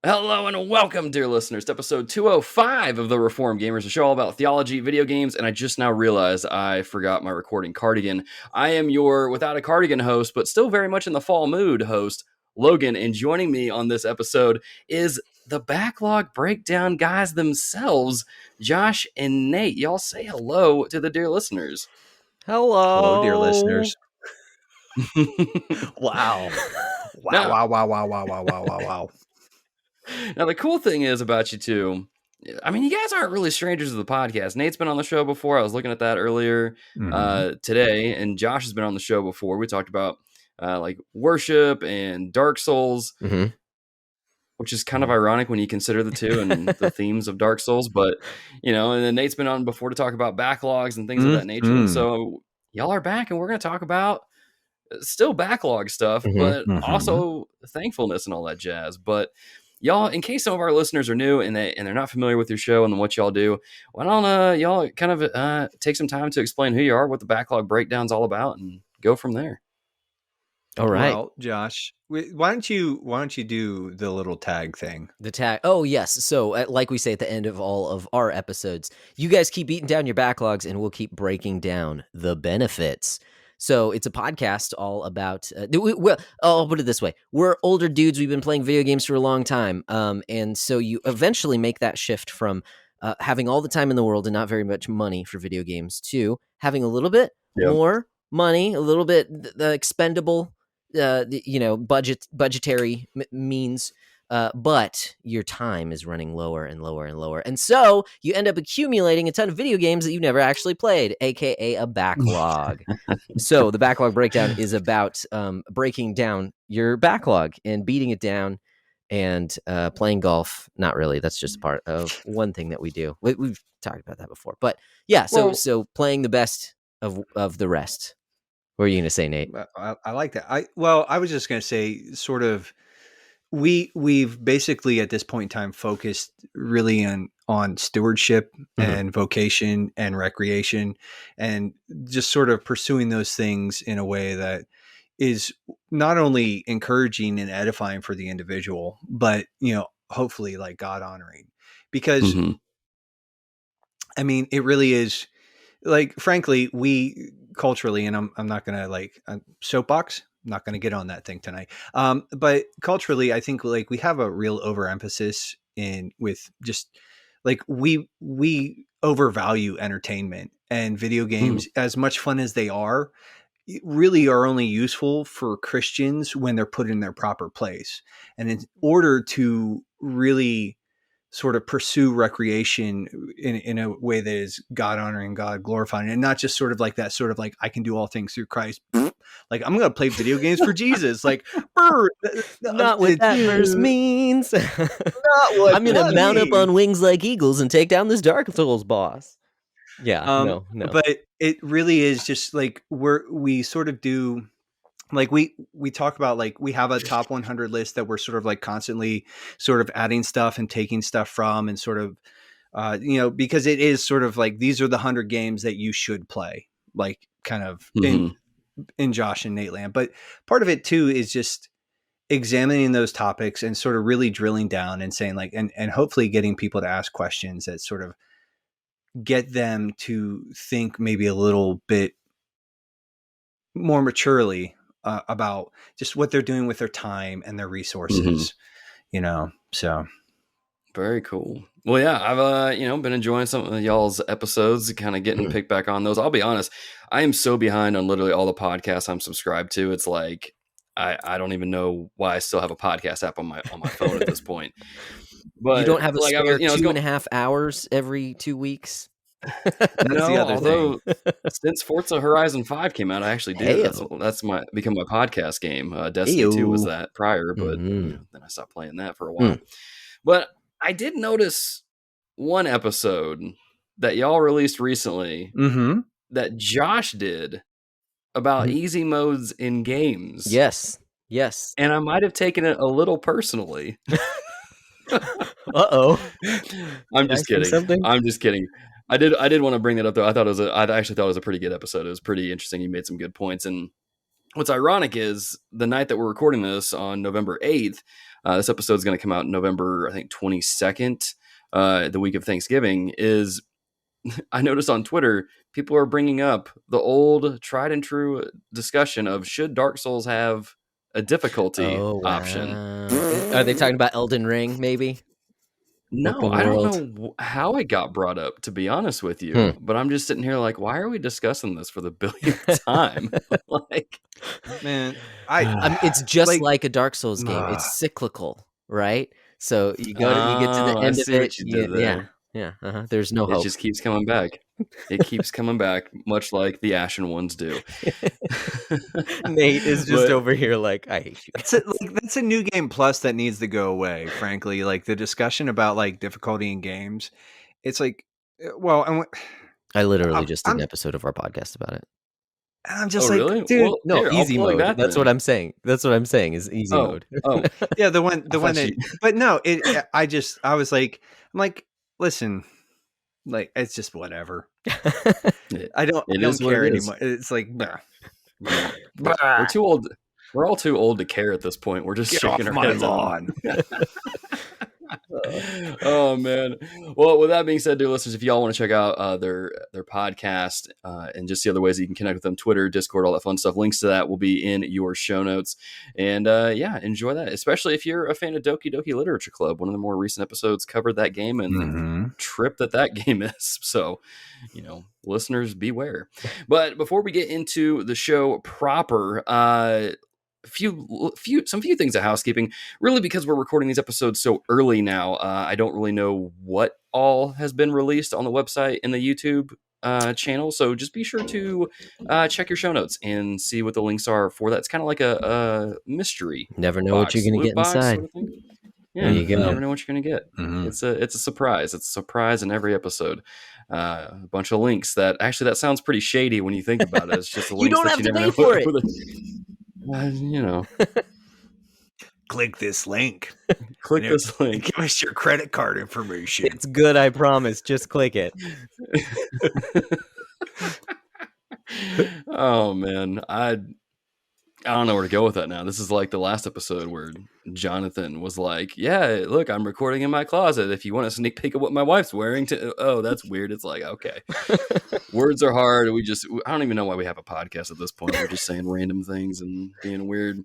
Hello and welcome, dear listeners, to episode 205 of the Reformed Gamers, a show all about theology, video games, and I just now realized I forgot my recording cardigan. I am your without a cardigan host, but still very much in the fall mood host, Logan, and joining me on this episode is the Backlog Breakdown guys themselves, Josh and Nate. Y'all say hello to the dear listeners. Hello, dear listeners. Wow. Wow. Now, the cool thing is about you two, I mean, you guys aren't really strangers to the podcast. Nate's been on the show before. I was looking at that earlier today, and Josh has been on the show before. We talked about like worship and Dark Souls, which is kind of ironic when you consider the two and the themes of Dark Souls. But, you know, and then Nate's been on before to talk about backlogs and things of that nature. And so y'all are back, and we're going to talk about still backlog stuff, but also thankfulness and all that jazz. But y'all, in case some of our listeners are new and they're not familiar with your show and what y'all do, why don't y'all kind of take some time to explain who you are, what the Backlog Breakdown's all about, and go from there. All right. Well, Josh, why don't you do the little tag thing? The tag. Oh, yes. So like we say at the end of all of our episodes, you guys keep eating down your backlogs and we'll keep breaking down the benefits. So it's a podcast all about, I'll put it this way. We're older dudes. We've been playing video games for a long time. And so you eventually make that shift from having all the time in the world and not very much money for video games to having a little bit more money, a little bit expendable, budgetary means. But your time is running lower and lower and lower. And so you end up accumulating a ton of video games that you've never actually played, aka a backlog. So the Backlog Breakdown is about breaking down your backlog and beating it down and playing golf. Not really. That's just part of one thing that we do. We've talked about that before. But yeah, so playing the best of the rest. What are you going to say, Nate? I like that. I was just going to say sort of, We've basically at this point in time focused really on stewardship and vocation and recreation and just sort of pursuing those things in a way that is not only encouraging and edifying for the individual, but, you know, hopefully like God honoring, because I mean, it really is like, frankly, we culturally, and I'm not going to soapbox, not going to get on that thing tonight. But culturally, I think like we have a real overemphasis with just like we overvalue entertainment, and video games, as much fun as they are, really are only useful for Christians when they're put in their proper place. And in order to really sort of pursue recreation in a way that is God honoring, God glorifying, and not just sort of like that sort of like, I can do all things through Christ. Like, I'm going to play video games for Jesus. Like, not what that verse means. I'm going to mount up on wings like eagles and take down this Dark Souls boss. Yeah, no. But it really is just like we sort of do. Like we talk about, like we have a top 100 list that we're sort of like constantly sort of adding stuff and taking stuff from, and sort of, because it is sort of like, these are the 100 games that you should play, like kind of in Josh and Nate land. But part of it too is just examining those topics and sort of really drilling down and saying like, and hopefully getting people to ask questions that sort of get them to think maybe a little bit more maturely about just what they're doing with their time and their resources, so. Very cool. Well, yeah, I've, been enjoying some of y'all's episodes, kind of getting picked back on those. I'll be honest, I am so behind on literally all the podcasts I'm subscribed to. It's like, I don't even know why I still have a podcast app on my phone at this point. But you don't have a spare 2.5 hours every 2 weeks? That's the other thing. Since Forza Horizon 5 came out, I actually do. That's become my podcast game. Destiny 2 was that prior, but then I stopped playing that for a while. But I did notice one episode that y'all released recently that Josh did about easy modes in games. Yes. And I might have taken it a little personally. Uh-oh. I'm just kidding. I did want to bring that up though. I actually thought it was a pretty good episode. It was pretty interesting. You made some good points, and what's ironic is the night that we're recording this on November 8th, this episode is going to come out November, I think, 22nd, the week of Thanksgiving, is I noticed on Twitter, people are bringing up the old tried and true discussion of should Dark Souls have a difficulty option. Are they talking about Elden Ring, maybe? No, I don't know how it got brought up, to be honest with you. But I'm just sitting here like, why are we discussing this for the billionth time? Like, man, it's just like a Dark Souls game. It's cyclical, right? So you get to the end of it. Yeah. There's no hope. It just keeps coming back. It keeps coming back, much like the Ashen ones do. Nate is just over here like, I hate you. That's a new game plus that needs to go away, frankly. Like the discussion about like difficulty in games. It's like, well, I literally just did an episode of our podcast about it. I'm just like, really? Dude, well, no, here, easy mode. That's what I'm saying. That's what I'm saying is easy mode. Yeah, the one that, but no, I was like, I'm like, listen, like it's just whatever. I don't care anymore. It's like, nah. We're too old. We're all too old to care at this point. We're just shaking our heads on. Oh man. Well, with that being said, dear listeners, if y'all want to check out their podcast and just the other ways that you can connect with them, Twitter, Discord, all that fun stuff, links to that will be in your show notes. And enjoy that, especially if you're a fan of Doki Doki Literature Club. One of the more recent episodes covered that game and the trip that game is. So, listeners, beware. But before we get into the show proper, some few things of housekeeping, really, because we're recording these episodes so early now. I don't really know what all has been released on the website and the YouTube channel, so just be sure to check your show notes and see what the links are for that. It's kind of like a mystery. Never know what you're going to get inside. Sort of yeah, you never know what you're going to get. Mm-hmm. It's a surprise. It's a surprise in every episode. A bunch of links that sounds pretty shady when you think about it. It's just links you don't that have you to never pay for it. Click this link. Click this link. Give us your credit card information. It's good, I promise. Just click it. Oh man, I don't know where to go with that now. This is like the last episode where Jonathan was like, yeah, look, I'm recording in my closet. If you want a sneak peek of what my wife's wearing, oh, that's weird. It's like, okay. Words are hard. I don't even know why we have a podcast at this point. We're just saying random things and being weird.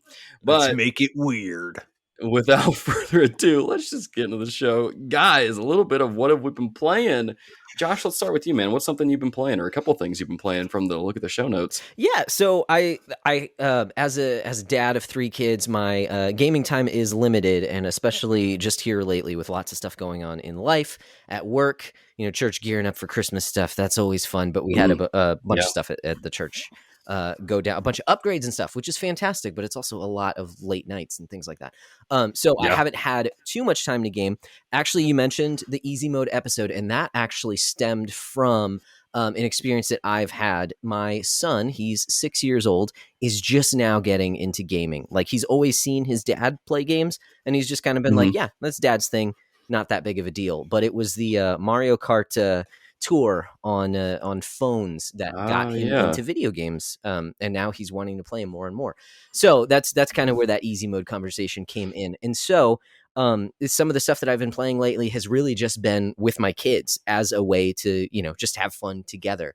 But let's make it weird. Without further ado, let's just get into the show. Guys, a little bit of what have we been playing? Josh, let's start with you, man. What's something you've been playing, or a couple of things you've been playing from the look at the show notes? Yeah, so I as a dad of 3 kids, my gaming time is limited, and especially just here lately with lots of stuff going on in life, at work, church gearing up for Christmas stuff. That's always fun, but we had a bunch of stuff at the church go down, a bunch of upgrades and stuff, which is fantastic, but it's also a lot of late nights and things like that. I haven't had too much time to game. Actually, you mentioned the easy mode episode, and that actually stemmed from an experience that I've had. My son, he's 6 years old, is just now getting into gaming. Like, he's always seen his dad play games, and he's just kind of been like, yeah, that's dad's thing. Not that big of a deal. But it was the Mario Kart tour on phones that got him into video games, and now he's wanting to play them more and more. So that's kind of where that easy mode conversation came in. And so some of the stuff that I've been playing lately has really just been with my kids as a way to just have fun together.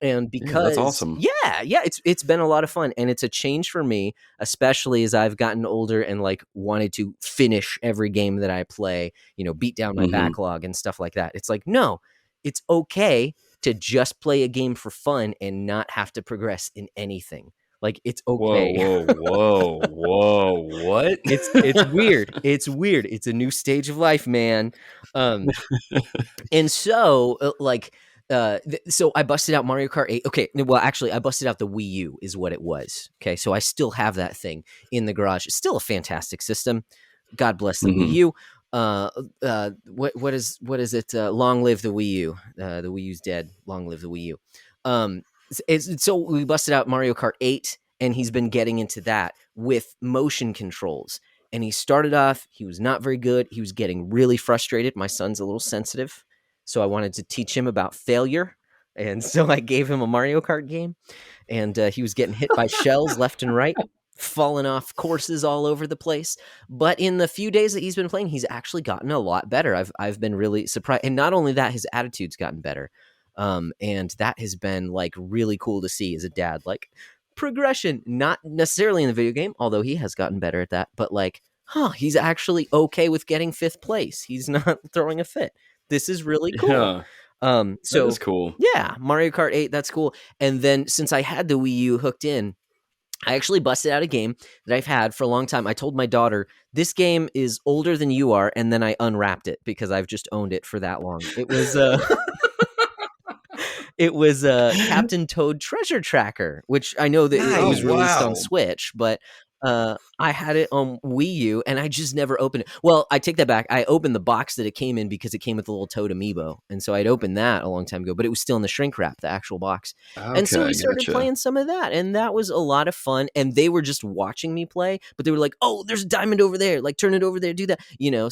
And because that's awesome. It's been a lot of fun, and it's a change for me, especially as I've gotten older and like wanted to finish every game that I play, beat down my backlog and stuff like that. It's like, no, it's okay to just play a game for fun and not have to progress in anything. Like, it's okay. Whoa, what? It's weird. It's weird. It's a new stage of life, man. And so so I busted out Mario Kart 8. Okay, well, actually, I busted out the Wii U is what it was. Okay, so I still have that thing in the garage. It's still a fantastic system. God bless the Wii U. What is it? Long live the Wii U. The Wii U's dead. Long live the Wii U. So we busted out Mario Kart 8, and he's been getting into that with motion controls. And he started off, he was not very good. He was getting really frustrated. My son's a little sensitive, so I wanted to teach him about failure. And so I gave him a Mario Kart game, and he was getting hit by shells left and right, falling off courses all over the place. But in the few days that he's been playing, he's actually gotten a lot better. I've been really surprised. And not only that, his attitude's gotten better. And that has been like really cool to see as a dad, like progression, not necessarily in the video game, although he has gotten better at that, but like, he's actually okay with getting 5th place. He's not throwing a fit. This is really cool. Yeah. So that is cool. Yeah, Mario Kart 8, that's cool. And then since I had the Wii U hooked in, I actually busted out a game that I've had for a long time. I told my daughter, this game is older than you are, and then I unwrapped it because I've just owned it for that long. It was it was Captain Toad Treasure Tracker, which I know that it was released on Switch, but I had it on Wii U, and I just never opened it. Well, I take that back. I opened the box that it came in because it came with a little Toad amiibo, and so I'd opened that a long time ago, but it was still in the shrink wrap, the actual box. Okay, and so we started playing some of that, and that was a lot of fun, and they were just watching me play, but they were like, oh, there's a diamond over there, like turn it over there, do that,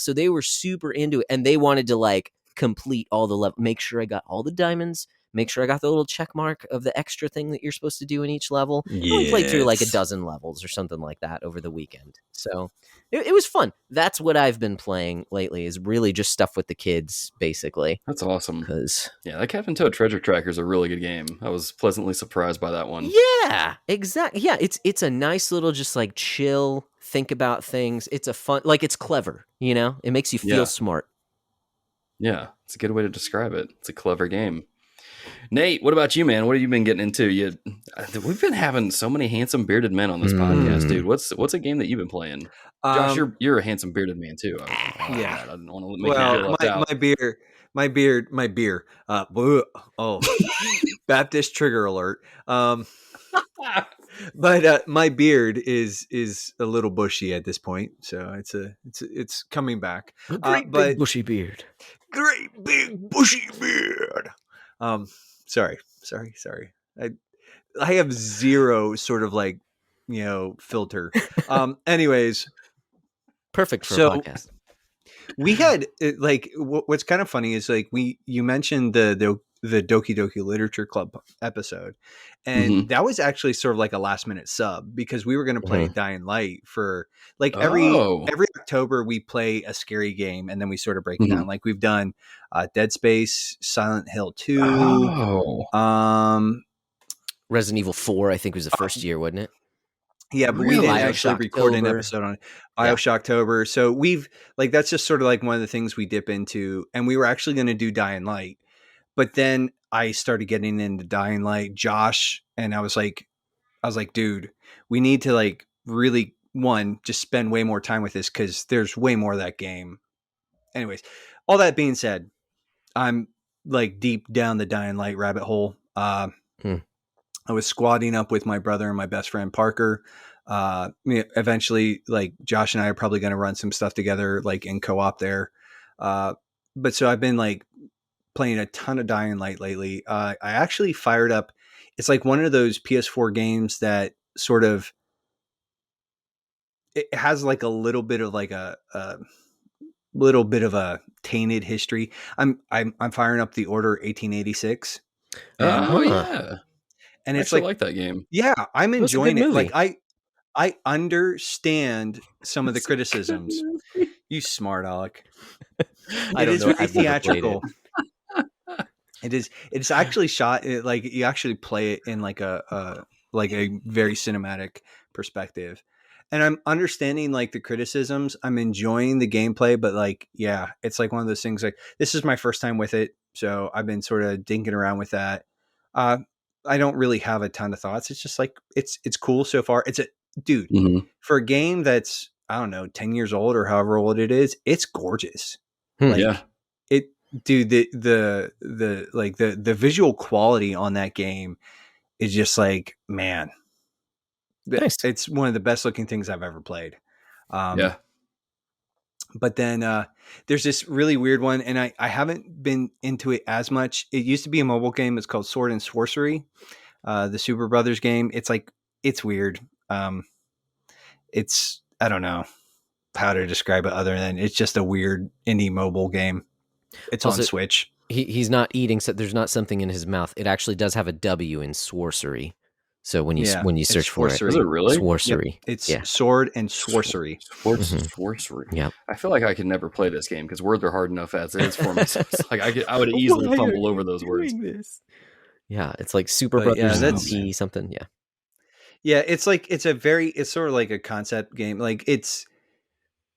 so they were super into it, and they wanted to like complete all the level, make sure I got all the diamonds, make sure I got the little check mark of the extra thing that you're supposed to do in each level. Yes. We played through like a dozen levels or something like that over the weekend. So it was fun. That's what I've been playing lately, is really just stuff with the kids, basically. That's awesome. Yeah, that Captain Toad Treasure Tracker is a really good game. I was pleasantly surprised by that one. Yeah, exactly. Yeah, it's a nice little just like chill, think about things. It's a fun, like it's clever, It makes you feel smart. Yeah, it's a good way to describe it. It's a clever game. Nate, what about you, man? What have you been getting into? We've been having so many handsome bearded men on this podcast, dude. What's a game that you've been playing? Josh, you're a handsome bearded man too. I didn't want to make you feel left out. My beer. Baptist trigger alert. But my beard is a little bushy at this point, so it's coming back. Great big bushy beard. Great big bushy beard. Sorry. I have zero sort of like, filter. Anyways, perfect for a podcast. We had like what's kind of funny is like you mentioned the Doki Doki Literature Club episode, and that was actually sort of like a last minute sub because we were going to play Dying Light for like every October we play a scary game and then we sort of break it down. Like we've done Dead Space, Silent Hill 2, Resident Evil 4, I think was the first year, wasn't it? Yeah, but we didn't actually record an episode on Shocktober. So we've like that's just sort of like one of the things we dip into, and we were actually going to do Dying Light. But then I started getting into Dying Light, Josh, and I was like, dude, we need to like really just spend way more time with this because there's way more of that game. Anyways, all that being said, I'm like deep down the Dying Light rabbit hole. I was squatting up with my brother and my best friend Parker. Eventually, like Josh and I are probably going to run some stuff together, like in co-op there. But so I've been like playing a ton of Dying Light lately. I actually fired up. It's like one of those PS4 games that sort of it has like a little bit of like a little bit of a tainted history. I'm firing up the Order 1886. Yeah. And it's like that game. Yeah, I'm enjoying it. Like I understand some of the criticisms. You smart Alec. It is very theatrical. It's actually shot like you actually play it in like a very cinematic perspective. And I'm understanding like the criticisms. I'm enjoying the gameplay, but like, yeah, it's like one of those things like this is my first time with it. So I've been sort of dinking around with that. I don't really have a ton of thoughts. It's just like, it's cool so far. It's for a game that's, I don't know, 10 years old or however old it is, it's gorgeous. The visual quality on that game is just like, man, nice. It's one of the best looking things I've ever played. But then there's this really weird one, and I haven't been into it as much. It used to be a mobile game. It's called Sword and Sorcery, the Super Brothers game. It's like, it's weird. It's, I don't know how to describe it other than it's just a weird indie mobile game. It's on Switch. he's not eating. So there's not something in his mouth. It actually does have a W in sorcery. So when you search for it, is it really? Sorcery? Yep. It's sword and sorcery. Sorcery. Yeah. I feel like I could never play this game because words are hard enough as it is for me. So it's like I would easily fumble over those words. Yeah, it's like Super But Brothers yeah, LP something. Yeah. Yeah, it's like it's sort of like a concept game. Like it's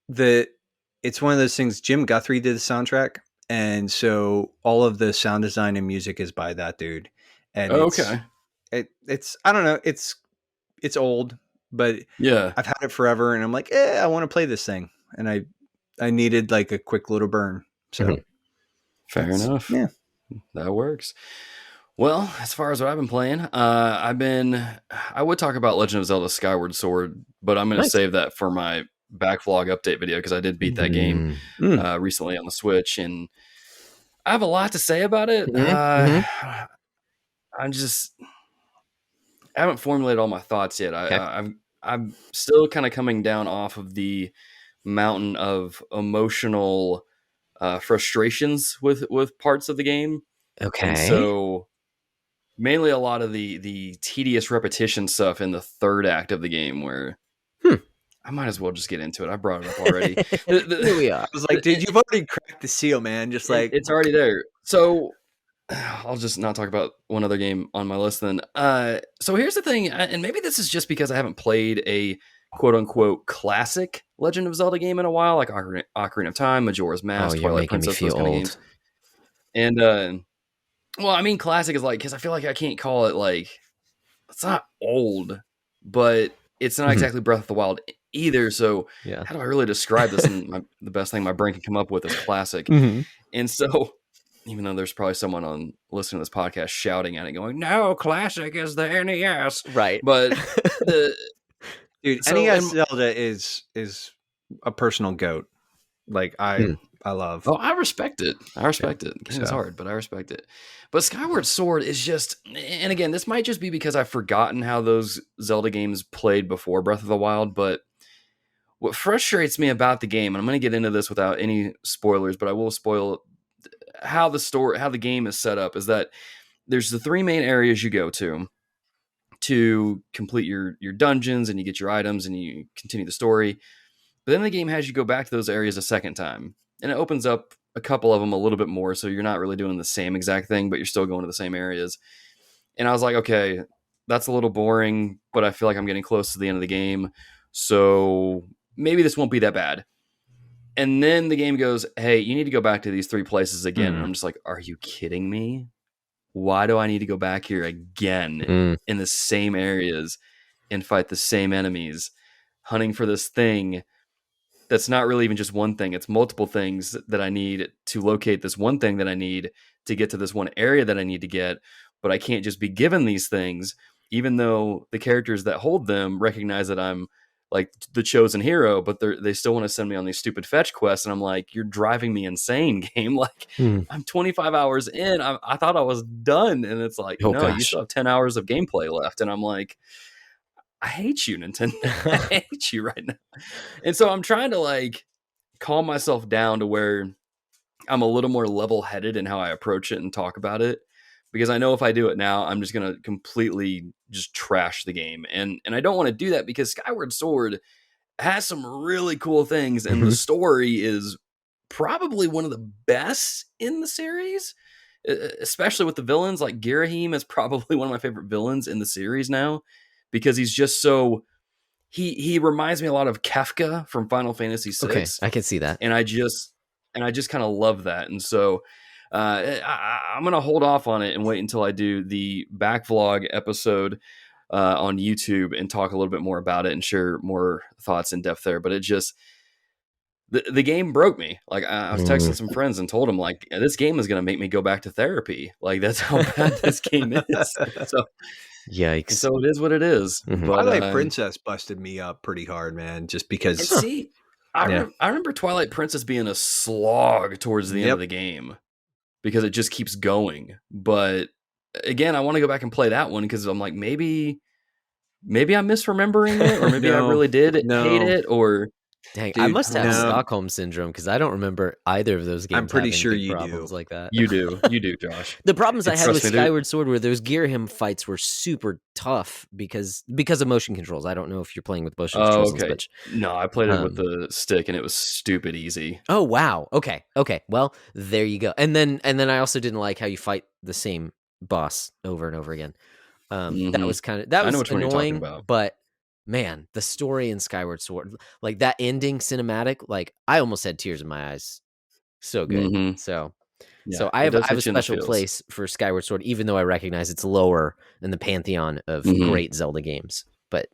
one of those things. Jim Guthrie did the soundtrack, and so all of the sound design and music is by that dude. And okay. It's I don't know, it's old, but Yeah, I've had it forever, and I'm like, I want to play this thing, and I needed like a quick little burn. So fair enough. Yeah, that works. Well, as far as what I've been playing, I would talk about Legend of Zelda Skyward Sword, but I'm going to save that for my backlog update video because I did beat that game recently on the Switch, and I have a lot to say about it. I haven't formulated all my thoughts yet. I'm still kind of coming down off of the mountain of emotional frustrations with parts of the game. Okay. And so mainly a lot of the tedious repetition stuff in the third act of the game where I might as well just get into it. I brought it up already. Here we are. I was like, dude, you've already cracked the seal, man. Just like it's already there. So I'll just not talk about one other game on my list then. So here's the thing, and maybe this is just because I haven't played a quote-unquote classic Legend of Zelda game in a while, like Ocarina of Time, Majora's Mask, Twilight Princess, those kind of games. And well, I mean, classic is like, because I feel like I can't call it like, it's not old, but it's not exactly Breath of the Wild either. So how do I really describe this? And the best thing my brain can come up with is classic. And so, even though there's probably someone listening to this podcast shouting at it, going, "No, classic is the NES," right? But NES Zelda is a personal goat. Like I love. Oh, I respect it. It. It's hard, but I respect it. But Skyward Sword is just, and again, this might just be because I've forgotten how those Zelda games played before Breath of the Wild, but what frustrates me about the game, and I'm going to get into this without any spoilers, but I will spoil how the game is set up, is that there's the three main areas you go to complete your dungeons, and you get your items, and you continue the story. But then the game has you go back to those areas a second time, and it opens up a couple of them a little bit more, so you're not really doing the same exact thing, but you're still going to the same areas. And I was like, okay, that's a little boring, but I feel like I'm getting close to the end of the game, so maybe this won't be that bad. And then the game goes, hey, you need to go back to these three places again. And I'm just like, are you kidding me? Why do I need to go back here again in the same areas and fight the same enemies, hunting for this thing that's not really even just one thing. It's multiple things that I need to locate this one thing that I need to get to this one area that I need to get. But I can't just be given these things, even though the characters that hold them recognize that I'm like the chosen hero, but they still want to send me on these stupid fetch quests. And I'm like, you're driving me insane, game. Like I'm 25 hours in. I thought I was done. And it's like, no, you still have 10 hours of gameplay left. And I'm like, I hate you, Nintendo. I hate you right now. And so I'm trying to like calm myself down to where I'm a little more level-headed in how I approach it and talk about it. Because I know if I do it now, I'm just going to completely just trash the game. And I don't want to do that because Skyward Sword has some really cool things. And the story is probably one of the best in the series, especially with the villains. Like Girahim is probably one of my favorite villains in the series now. Because he's just so he reminds me a lot of Kefka from Final Fantasy VI. Okay, I can see that, and I just kind of love that. And so I'm gonna hold off on it and wait until I do the backlog episode on YouTube and talk a little bit more about it and share more thoughts in depth there. But it just the game broke me. Like I was texting some friends and told them like this game is gonna make me go back to therapy. Like that's how bad this game is. So. Yikes. So it is what it is. Twilight Princess busted me up pretty hard, man, just because. I remember Twilight Princess being a slog towards the end of the game because it just keeps going. But again, I want to go back and play that one because I'm like, maybe I'm misremembering it, or maybe I really did hate it, or Dang, Dude, I must have no. Stockholm syndrome because I don't remember either of those games. I'm pretty having sure big you problems do. like that. You do, Josh. The problems I had with Trust me, dude. Skyward Sword were those Gearham fights were super tough because of motion controls. I don't know if you're playing with motion controls on Okay. Switch. No, I played it with the stick, and it was stupid easy. Oh wow. Okay. Well, there you go. And then I also didn't like how you fight the same boss over and over again. That was I know which one you're talking annoying. about. But man, the story in Skyward Sword, like that ending cinematic, like I almost had tears in my eyes. So good. So I have a special place for Skyward Sword, even though I recognize it's lower in the pantheon of great Zelda games. But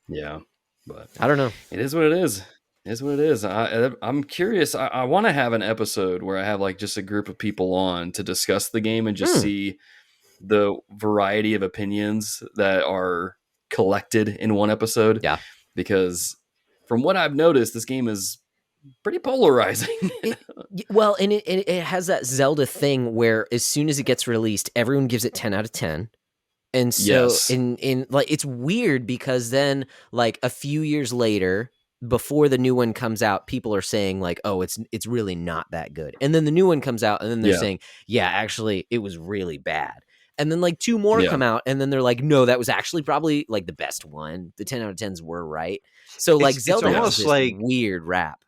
yeah, but I don't know. It is what it is. It is what it is. I'm curious. I want to have an episode where I have like just a group of people on to discuss the game and just see the variety of opinions that are collected in one episode. Yeah, because from what I've noticed, this game is pretty polarizing. Well, and it has that Zelda thing where as soon as it gets released, everyone gives it 10 out of 10. And so in like it's weird because then like a few years later, before the new one comes out, people are saying like, oh, it's really not that good. And then the new one comes out and then they're saying, yeah, actually it was really bad. And then like two more come out and then they're like, no, that was actually probably like the best one. The 10 out of 10s were right. So like Zelda has this like weird rap.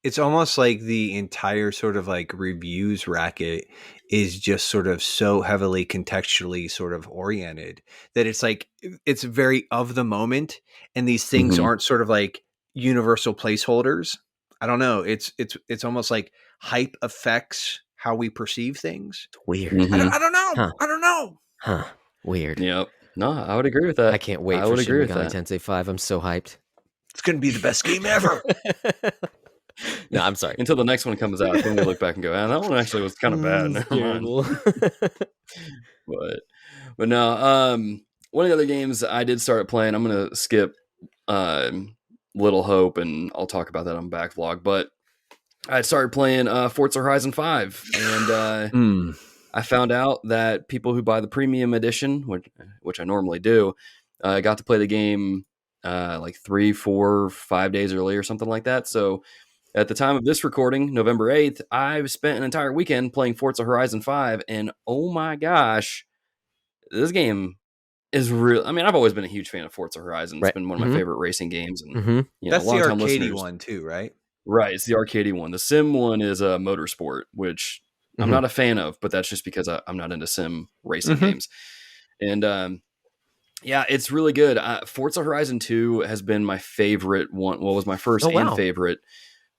It's almost like the entire sort of like reviews racket is just sort of so heavily contextually sort of oriented that it's like it's very of the moment, and these things aren't sort of like universal placeholders. I don't know. It's almost like hype affects how we perceive things. It's weird. I don't know. Huh. I don't know. Huh. Weird. Yep. No, I would agree with that. I can't wait for Shin Megami Tensei 5. I'm so hyped. It's going to be the best game ever. No, I'm sorry. Until the next one comes out, then we look back and go, that one actually was kind of bad. Never mind. But no, one of the other games I did start playing, I'm going to skip Little Hope, and I'll talk about that on Backlog. But I started playing Forza Horizon 5, and I found out that people who buy the premium edition, which I normally do, got to play the game like 3, 4, 5 days early or something like that. So at the time of this recording, November 8th, I've spent an entire weekend playing Forza Horizon 5, and oh my gosh, this game is real. I mean, I've always been a huge fan of Forza Horizon. It's been one of my favorite racing games. And you know, that's the arcadey one too, right? Right, it's the arcadey one. The sim one is a motorsport, which I'm not a fan of, but that's just because I'm not into sim racing games. And yeah, it's really good. Forza Horizon 2 has been my favorite one. Well, it was my first and favorite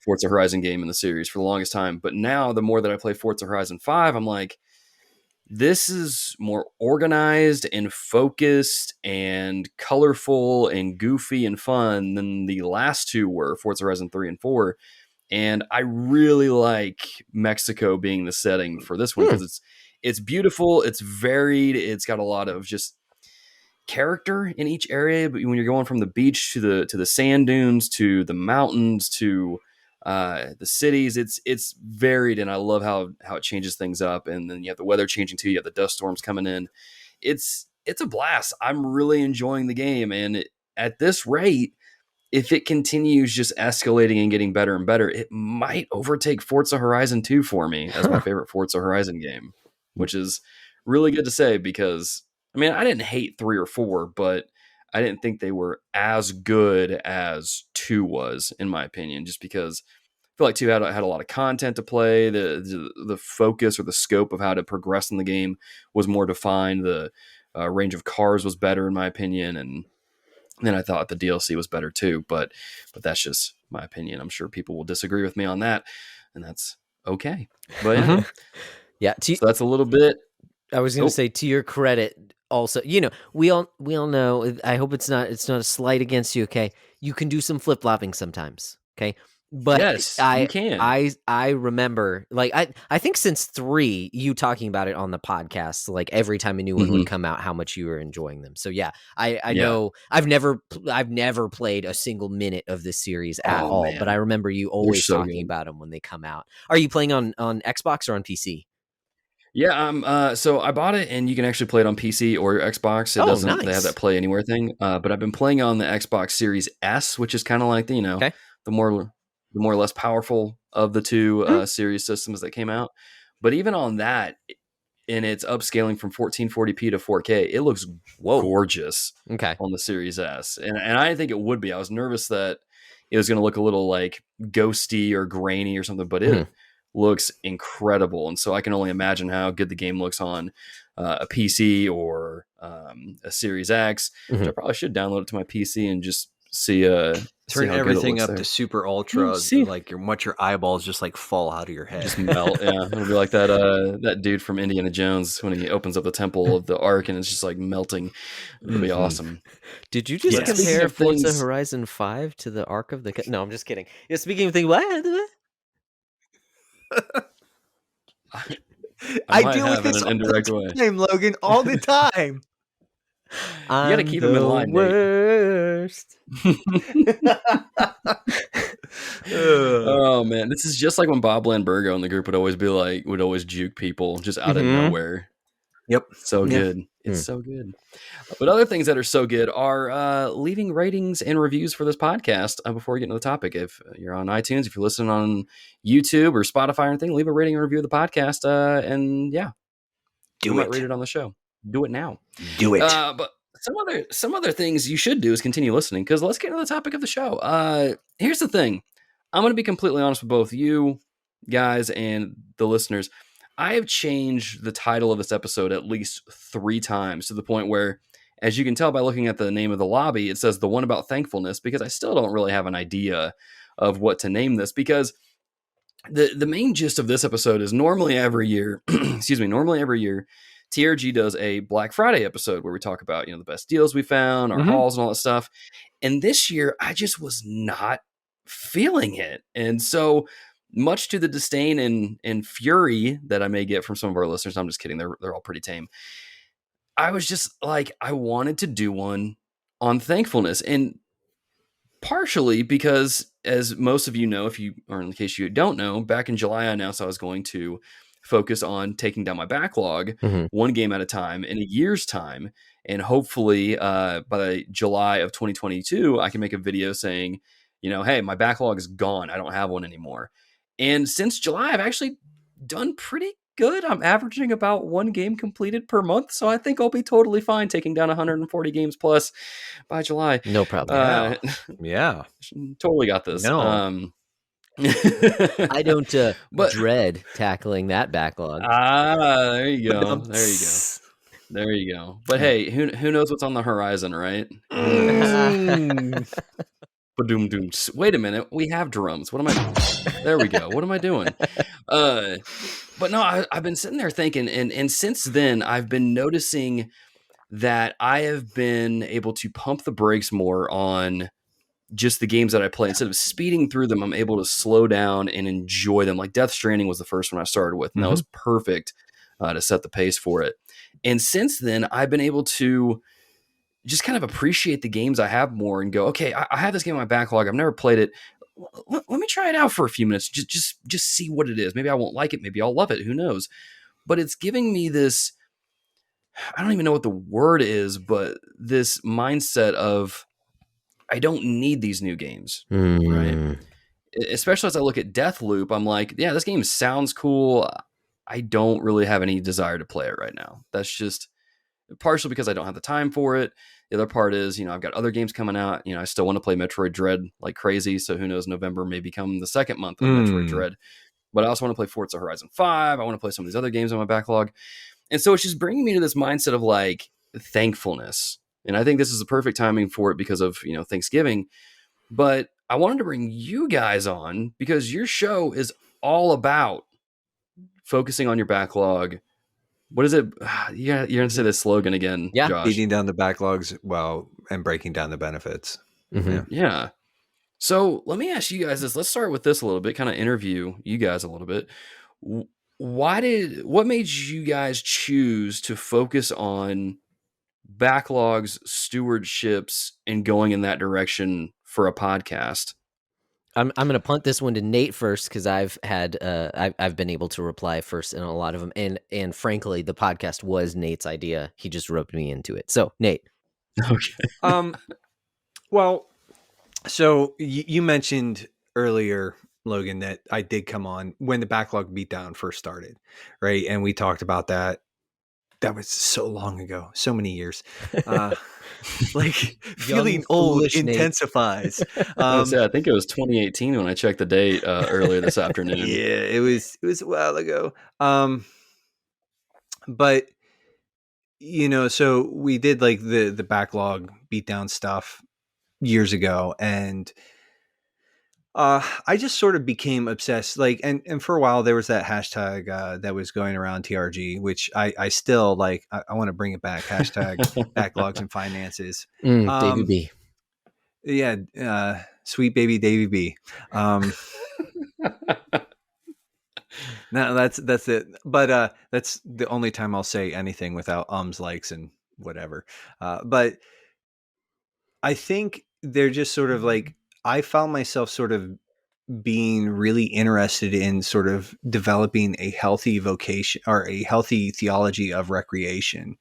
Forza Horizon game in the series for the longest time. But now, the more that I play Forza Horizon 5, I'm like, this is more organized and focused and colorful and goofy and fun than the last two were, Forza Horizon 3 and 4. And I really like Mexico being the setting for this one because it's beautiful, it's varied, it's got a lot of just character in each area. But when you're going from the beach to the sand dunes to the mountains to the cities, it's varied, and I love how it changes things up. And then you have the weather changing too. You have the dust storms coming in. It's a blast. I'm really enjoying the game, and at this rate, if it continues just escalating and getting better and better, it might overtake Forza Horizon 2 for me as my favorite Forza Horizon game, which is really good to say because, I mean, I didn't hate 3 or 4, but I didn't think they were as good as 2 was, in my opinion, just because I feel like 2 had a lot of content to play. The focus or the scope of how to progress in the game was more defined. The range of cars was better, in my opinion, and then I thought the DLC was better too. But that's just my opinion. I'm sure people will disagree with me on that, and that's okay. But yeah, so that's a little bit. I was going to say, to your credit, also, you know, we all know. I hope it's not a slight against you. Okay, you can do some flip flopping sometimes. Okay, but yes, you can. I remember, like, I think since 3, you talking about it on the podcast, like every time a new one would come out, how much you were enjoying them. So yeah, I know I've never played a single minute of this series at all, man. But I remember you always talking about them when they come out. Are you playing on Xbox or on PC? Yeah, so I bought it, and you can actually play it on PC or Xbox. It doesn't. Nice. They have that Play Anywhere thing. But I've been playing on the Xbox Series S, which is kind of like the the more or less powerful of the two series systems that came out. But even on that, and it's upscaling from 1440p to 4K, it looks gorgeous on the Series S. And I didn't think it would be. I was nervous that it was going to look a little like ghosty or grainy or something, but it looks incredible. And so I can only imagine how good the game looks on a PC or a Series X, which I probably should download it to my PC and just see turn everything up there. to super ultra, like your eyeballs just like fall out of your head, just melt. Yeah, it'll be like that dude from Indiana Jones when he opens up the temple of the Ark and it's just like melting. It'll be awesome. Did you just compare Forza Horizon 5 to the Ark of the? No, I'm just kidding. Yeah, speaking of things, what? I do it this in an indirect way, Logan, all the time. You gotta keep him in line. Worst. Oh man, this is just like when Bob Lambergo in the group would always juke people just out of nowhere. Yep, so good. It's so good. But other things that are so good are leaving ratings and reviews for this podcast. Before we get into the topic, if you're on iTunes, if you're listening on YouTube or Spotify or anything, leave a rating and review of the podcast. And yeah, might rate it on the show. Do it now. Do it. But some other things you should do is continue listening, because let's get into the topic of the show. Here's the thing. I'm going to be completely honest with both you guys and the listeners. I have changed the title of this episode at least 3 times, to the point where, as you can tell by looking at the name of the lobby, it says the one about thankfulness, because I still don't really have an idea of what to name this, because the main gist of this episode is normally every year, TRG does a Black Friday episode where we talk about, the best deals we found, our hauls and all that stuff. And this year I just was not feeling it. And so, much to the disdain and fury that I may get from some of our listeners, I'm just kidding, they're all pretty tame, I was just like, I wanted to do one on thankfulness. And partially because, as most of you know, or in case you don't know, back in July I announced I was going to focus on taking down my backlog one game at a time in a year's time. And hopefully by July of 2022, I can make a video saying, hey, my backlog is gone. I don't have one anymore. And since July, I've actually done pretty good. I'm averaging about 1 game completed per month. So I think I'll be totally fine taking down 140 games plus by July. No problem. Yeah. Totally got this. No. I don't dread tackling that backlog. There you go. There you go. But hey, who knows what's on the horizon, right? Ba-doom-doom. Wait a minute. We have drums. What am I? There we go. What am I doing? But no, I've been sitting there thinking, and since then, I've been noticing that I have been able to pump the brakes more on just the games that I play. Instead of speeding through them, I'm able to slow down and enjoy them. Like Death Stranding was the first one I started with, and that was perfect to set the pace for it. And since then, I've been able to just kind of appreciate the games I have more and go, okay, I have this game in my backlog. I've never played it. Let me try it out for a few minutes. Just see what it is. Maybe I won't like it. Maybe I'll love it. Who knows? But it's giving me this, I don't even know what the word is, but this mindset of, I don't need these new games, right? Especially as I look at Deathloop, I'm like, yeah, this game sounds cool. I don't really have any desire to play it right now. That's just partially because I don't have the time for it. The other part is, I've got other games coming out. I still want to play Metroid Dread like crazy. So who knows, November may become the second month of Metroid Dread. But I also want to play Forza Horizon 5. I want to play some of these other games on my backlog. And so it's just bringing me to this mindset of like thankfulness. And I think this is the perfect timing for it because of, Thanksgiving. But I wanted to bring you guys on because your show is all about focusing on your backlog. What is it? You're going to say this slogan again, Josh. Beating down the backlogs and breaking down the benefits. Yeah. So let me ask you guys this. Let's start with this a little bit, kind of interview you guys a little bit. What made you guys choose to focus on backlogs, stewardships, and going in that direction for a podcast? I'm going to punt this one to Nate first because I've been able to reply first in a lot of them, and frankly, the podcast was Nate's idea. He just roped me into it. So Nate, okay. Well, so you mentioned earlier, Logan, that I did come on when the Backlog Beatdown first started, right? And we talked about that. That was so long ago, so many years. Like feeling old intensifies. I think it was 2018 when I checked the date earlier this afternoon. Yeah, it was a while ago. But so we did like the Backlog Beatdown stuff years ago, and I just sort of became obsessed. Like, and for a while there was that hashtag that was going around TRG, which I still like. I want to bring it back. Hashtag Backlogs and Finances. Davey B. Yeah, sweet baby Davey B. No, that's it. But that's the only time I'll say anything without likes, and whatever. But I think they're just sort of like, I found myself sort of being really interested in sort of developing a healthy vocation or a healthy theology of recreation.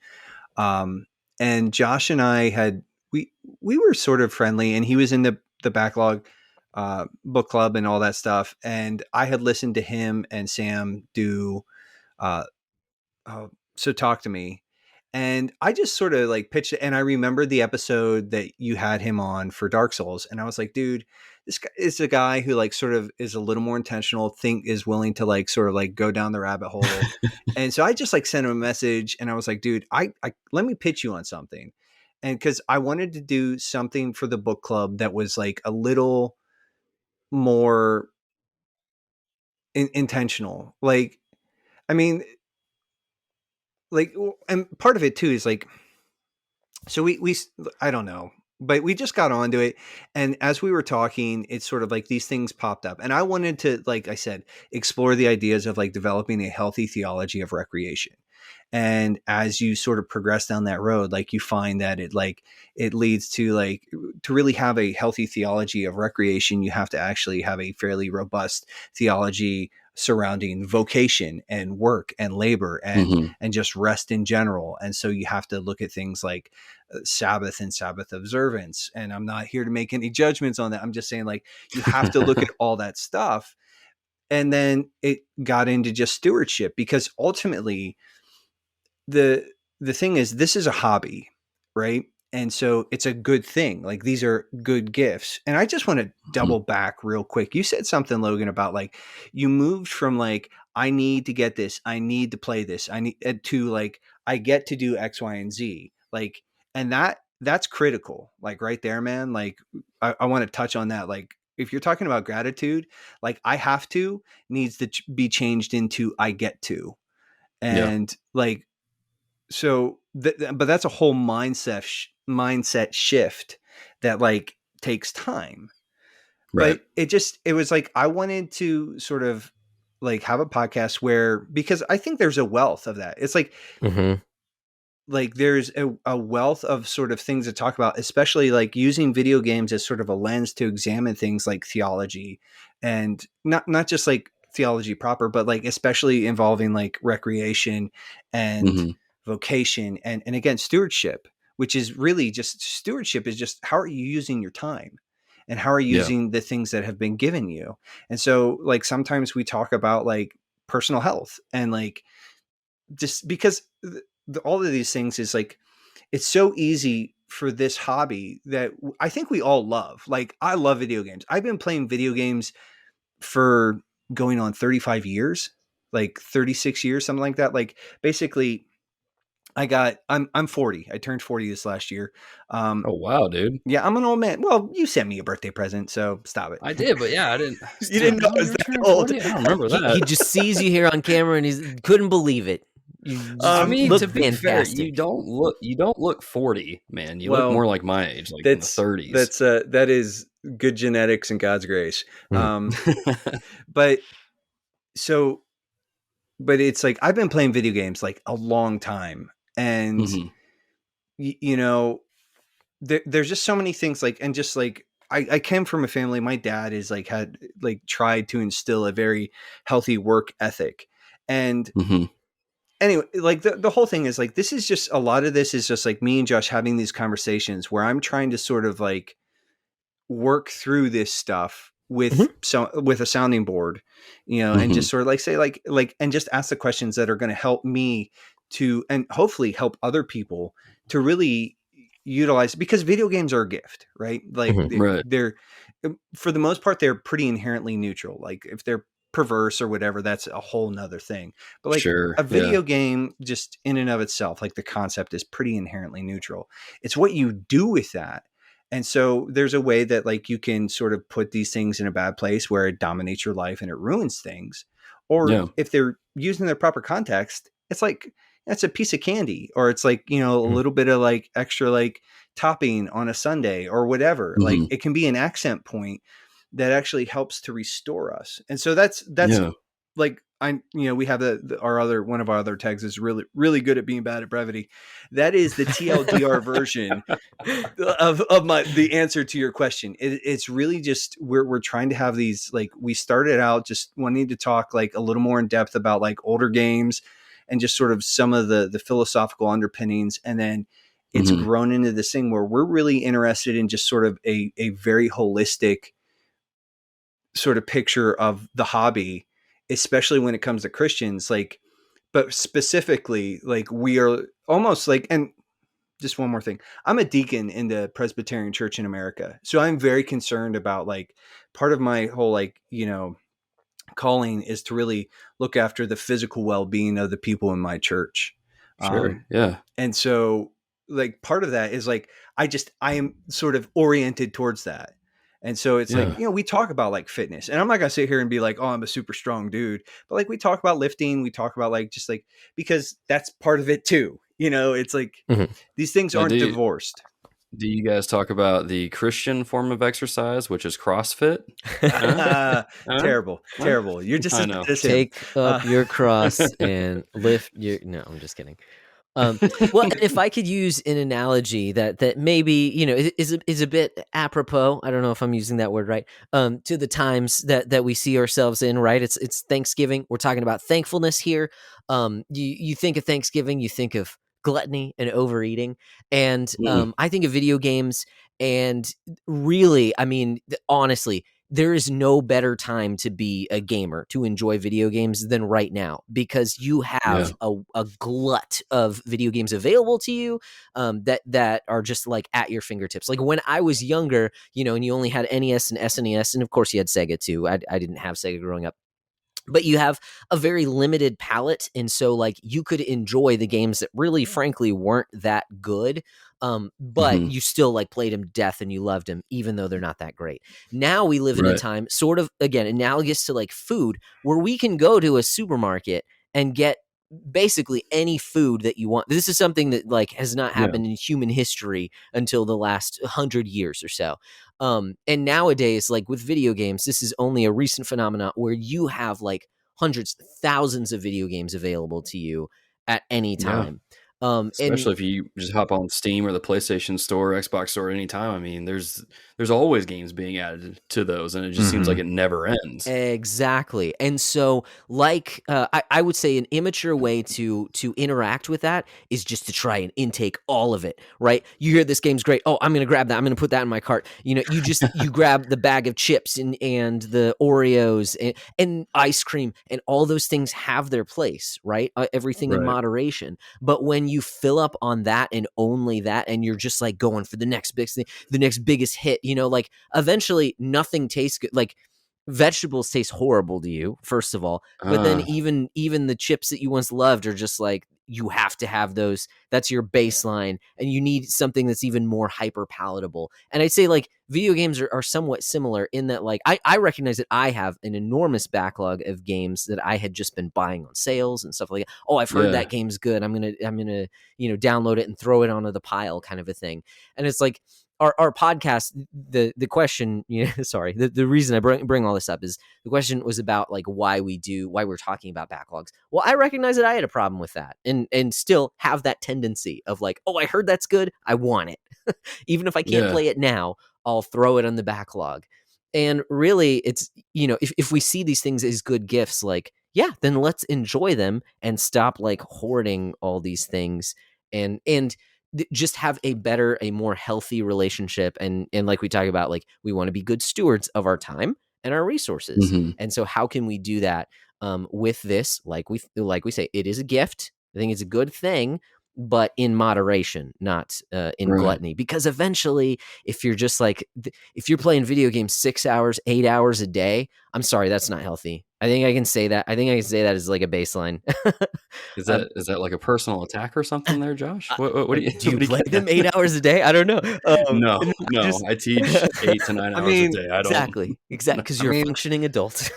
And Josh and I we were sort of friendly, and he was in the Backlog book club and all that stuff. And I had listened to him and Sam do So Talk to Me. And I just sort of like pitched it. And I remembered the episode that you had him on for Dark Souls. And I was like, dude, this guy is a guy who like sort of is a little more intentional, is willing to like sort of like go down the rabbit hole. And so I just like sent him a message, and I was like, dude, I let me pitch you on something. And cause I wanted to do something for the book club that was like a little more intentional. Like, I mean, like, and part of it too is like, so we I don't know, but we just got onto it. And as we were talking, it's sort of like these things popped up, and I wanted to, like I said, explore the ideas of like developing a healthy theology of recreation. And as you sort of progress down that road, like you find that it leads to like, to really have a healthy theology of recreation, you have to actually have a fairly robust theology surrounding vocation and work and labor and just rest in general. And so you have to look at things like Sabbath and Sabbath observance. And I'm not here to make any judgments on that. I'm just saying, like, you have to look at all that stuff. And then it got into just stewardship, because ultimately the thing is, this is a hobby, right? And so it's a good thing. Like, these are good gifts. And I just want to double back real quick. You said something, Logan, about like, you moved from like, I need to get this, I need to play this, I need to like, I get to do X, Y, and Z. Like, and that's critical. Like right there, man. Like, I want to touch on that. Like, if you're talking about gratitude, like I have to needs to be changed into I get to. And like, so, but that's a whole mindset shift that like takes time. Right. But it was like, I wanted to sort of like have a podcast where, because I think there's a wealth of that. It's like, like there's a wealth of sort of things to talk about, especially like using video games as sort of a lens to examine things like theology, and not just like theology proper, but like especially involving like recreation and vocation and again, stewardship, which is really just stewardship is just, how are you using your time and how are you using the things that have been given you? And so like, sometimes we talk about like personal health and like, just because all of these things is like, it's so easy for this hobby that I think we all love. Like, I love video games. I've been playing video games for going on 35 years, like 36 years, something like that. Like, basically I'm 40. I turned 40 this last year. Oh, wow, dude. Yeah, I'm an old man. Well, you sent me a birthday present, so stop it. I did, but yeah, I didn't. You didn't know I was that old. 40? I don't remember that. He just sees you here on camera and he couldn't believe it. I mean, to be fair, you don't look 40, man. You look more like my age, like in the 30s. That is good genetics and God's grace. But it's like, I've been playing video games like a long time, and you know, there's just so many things like, and just like, I came from a family. My dad is like, had like tried to instill a very healthy work ethic, and anyway, like the whole thing is like, this is just, a lot of this is just like me and Josh having these conversations where I'm trying to sort of like work through this stuff with with a sounding board, and just sort of like say and just ask the questions that are going to help me to, and hopefully help other people to really utilize, because video games are a gift, right? Like Right. they're for the most part, they're pretty inherently neutral. Like if they're perverse or whatever, that's a whole nother thing. But like Sure. a video game just in and of itself, like the concept is pretty inherently neutral. It's what you do with that. And so there's a way that like you can sort of put these things in a bad place where it dominates your life and it ruins things. Or if they're used in their proper context, it's like, that's a piece of candy, or it's like, a little bit of like extra like topping on a sundae or whatever. Like it can be an accent point that actually helps to restore us. And so that's like, we have one of our other tags is really, really good at being bad at brevity. That is the TLDR version of the answer to your question. It's really just, we're trying to have these, like, we started out just wanting to talk like a little more in depth about like older games and just sort of some of the philosophical underpinnings. And then it's grown into this thing where we're really interested in just sort of a very holistic sort of picture of the hobby, especially when it comes to Christians, like, but specifically, like, we are almost like, and just one more thing, I'm a deacon in the Presbyterian Church in America. So I'm very concerned about, like, part of my whole, like, calling is to really look after the physical well-being of the people in my church. Sure. And so like part of that is like, I am sort of oriented towards that. And so it's like, we talk about like fitness, and I'm not going to sit here and be like, oh, I'm a super strong dude, but like, we talk about lifting, we talk about like, just like, because that's part of it too. It's like, these things aren't divorced. Do you guys talk about the Christian form of exercise, which is CrossFit? Terrible. You're just as bad as him. Take up your cross and lift your. No, I'm just kidding. Well, and if I could use an analogy that maybe is a bit apropos. I don't know if I'm using that word right. To the times that we see ourselves in. Right. It's Thanksgiving. We're talking about thankfulness here. You think of Thanksgiving, you think of gluttony and overeating, and I think of video games, and really, I mean, honestly, there is no better time to be a gamer, to enjoy video games, than right now, because you have a glut of video games available to you that are just like at your fingertips. Like when I was younger, and you only had NES and SNES, and of course you had Sega too. I didn't have Sega growing up. But you have a very limited palette, and so like you could enjoy the games that really, frankly, weren't that good, but you still like played them to death and you loved them, even though they're not that great. Now we live in a time, sort of again analogous to like food, where we can go to a supermarket and get basically any food that you want. This is something that like has not happened in human history until the last 100 years or so. And nowadays, like with video games, this is only a recent phenomenon where you have like hundreds, thousands of video games available to you at any time. Especially if you just hop on Steam or the PlayStation Store, Xbox Store anytime. I mean, there's always games being added to those, and it just seems like it never ends. Exactly. And so, like, I would say an immature way to interact with that is just to try and intake all of it, right? You hear this game's great. Oh, I'm going to grab that. I'm going to put that in my cart. You grab the bag of chips and the Oreos and ice cream, and all those things have their place, right? Everything in moderation. But when you fill up on that and only that, and you're just like going for the next big thing, the next biggest hit, like eventually nothing tastes good. Like vegetables taste horrible to you, first of all, but then even the chips that you once loved are just like, you have to have those. That's your baseline, and you need something that's even more hyper palatable. And I'd say like video games are somewhat similar in that, like, I recognize that I have an enormous backlog of games that I had just been buying on sales and stuff like that. Oh, I've heard that game's good. I'm gonna download it and throw it onto the pile, kind of a thing. And it's like, our podcast, the question, the reason I bring all this up is the question was about like why we're talking about backlogs. Well, I recognize that I had a problem with that, and still have that tendency of like, oh, I heard that's good, I want it. Even if I can't play it now, I'll throw it on the backlog. And really, it's, if we see these things as good gifts, like, then let's enjoy them and stop like hoarding all these things, and just have a more healthy relationship. And like we talk about, like, we want to be good stewards of our time and our resources. Mhm. And so how can we do that with this? Like we say, it is a gift. I think it's a good thing, but in moderation, not in Right. gluttony. Because eventually, if you're just like, if you're playing video games 6 hours, 8 hours a day, I'm sorry, that's not healthy. I think I can say that. I think I can say that as like a baseline. Is that like a personal attack or something there, Josh? What do you Do you what play get them at? 8 hours a day? I don't know. No, Just- I teach 8 to 9 I hours mean, a day. I don't exactly, because I you're a mean- functioning adult.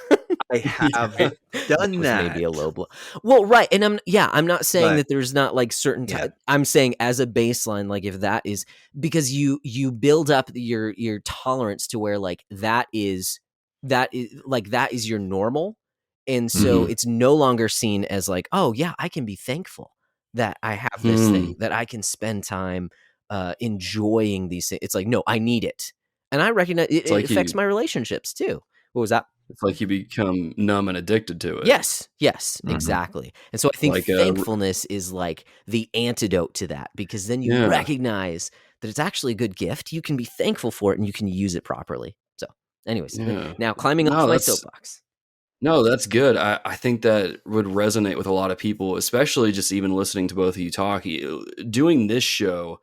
I have That done was that. maybe a low blow. Well, right, and I'm not saying But- that there's not like certain Yeah. I'm saying as a baseline, like if that is because you build up your tolerance to where like that is your normal, and so Mhm. it's no longer seen as like, oh yeah, I can be thankful that I have this thing, that I can spend time enjoying these things. It's like, no, I need it, and I recognize it like affects you- my relationships too. What was that? It's like you become numb and addicted to it. Yes, Mhm. exactly. And so I think Like, thankfulness is like the antidote to that, because then you Yeah. recognize that it's actually a good gift. You can be thankful for it and you can use it properly. So, anyways, Yeah. now climbing No, off my that's- soapbox. No, that's good. I think that would resonate with a lot of people, especially just even listening to both of you talk. Doing this show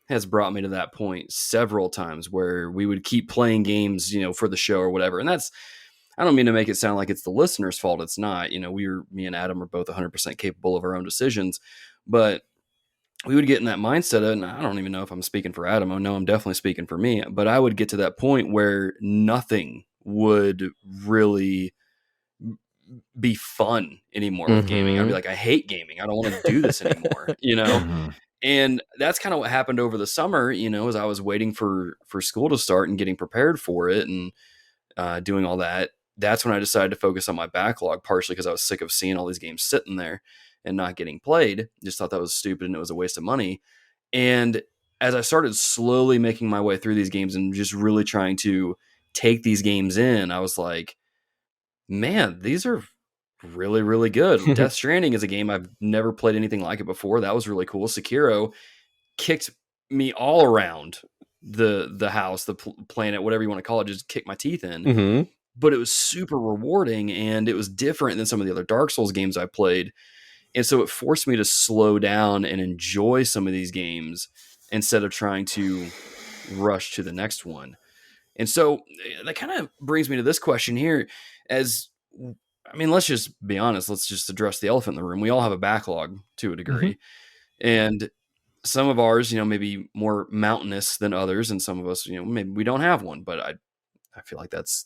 has brought me to that point several times where we would keep playing games, for the show or whatever. And I don't mean to make it sound like it's the listener's fault. It's not. Me and Adam are both 100% capable of our own decisions, but we would get in that mindset, and I don't even know if I'm speaking for Adam. I know I'm definitely speaking for me, but I would get to that point where nothing would really be fun anymore with gaming. I'd be like, I hate gaming. I don't want to do this anymore, Mhm. And that's kind of what happened over the summer, as I was waiting for school to start and getting prepared for it and doing all that. That's when I decided to focus on my backlog, partially because I was sick of seeing all these games sitting there and not getting played. Just thought that was stupid and it was a waste of money. And as I started slowly making my way through these games and just really trying to take these games in, I was like, man, these are really, really good. Death Stranding is a game I've never played anything like it before. That was really cool. Sekiro kicked me all around the house, the planet, whatever you want to call it, just kicked my teeth in. But it was super rewarding and it was different than some of the other Dark Souls games I played. And so it forced me to slow down and enjoy some of these games instead of trying to rush to the next one. And so that kind of brings me to this question here. Let's just be honest. Let's just address the elephant in the room. We all have a backlog to a degree. And some of ours, maybe more mountainous than others. And some of us, maybe we don't have one, but I feel like that's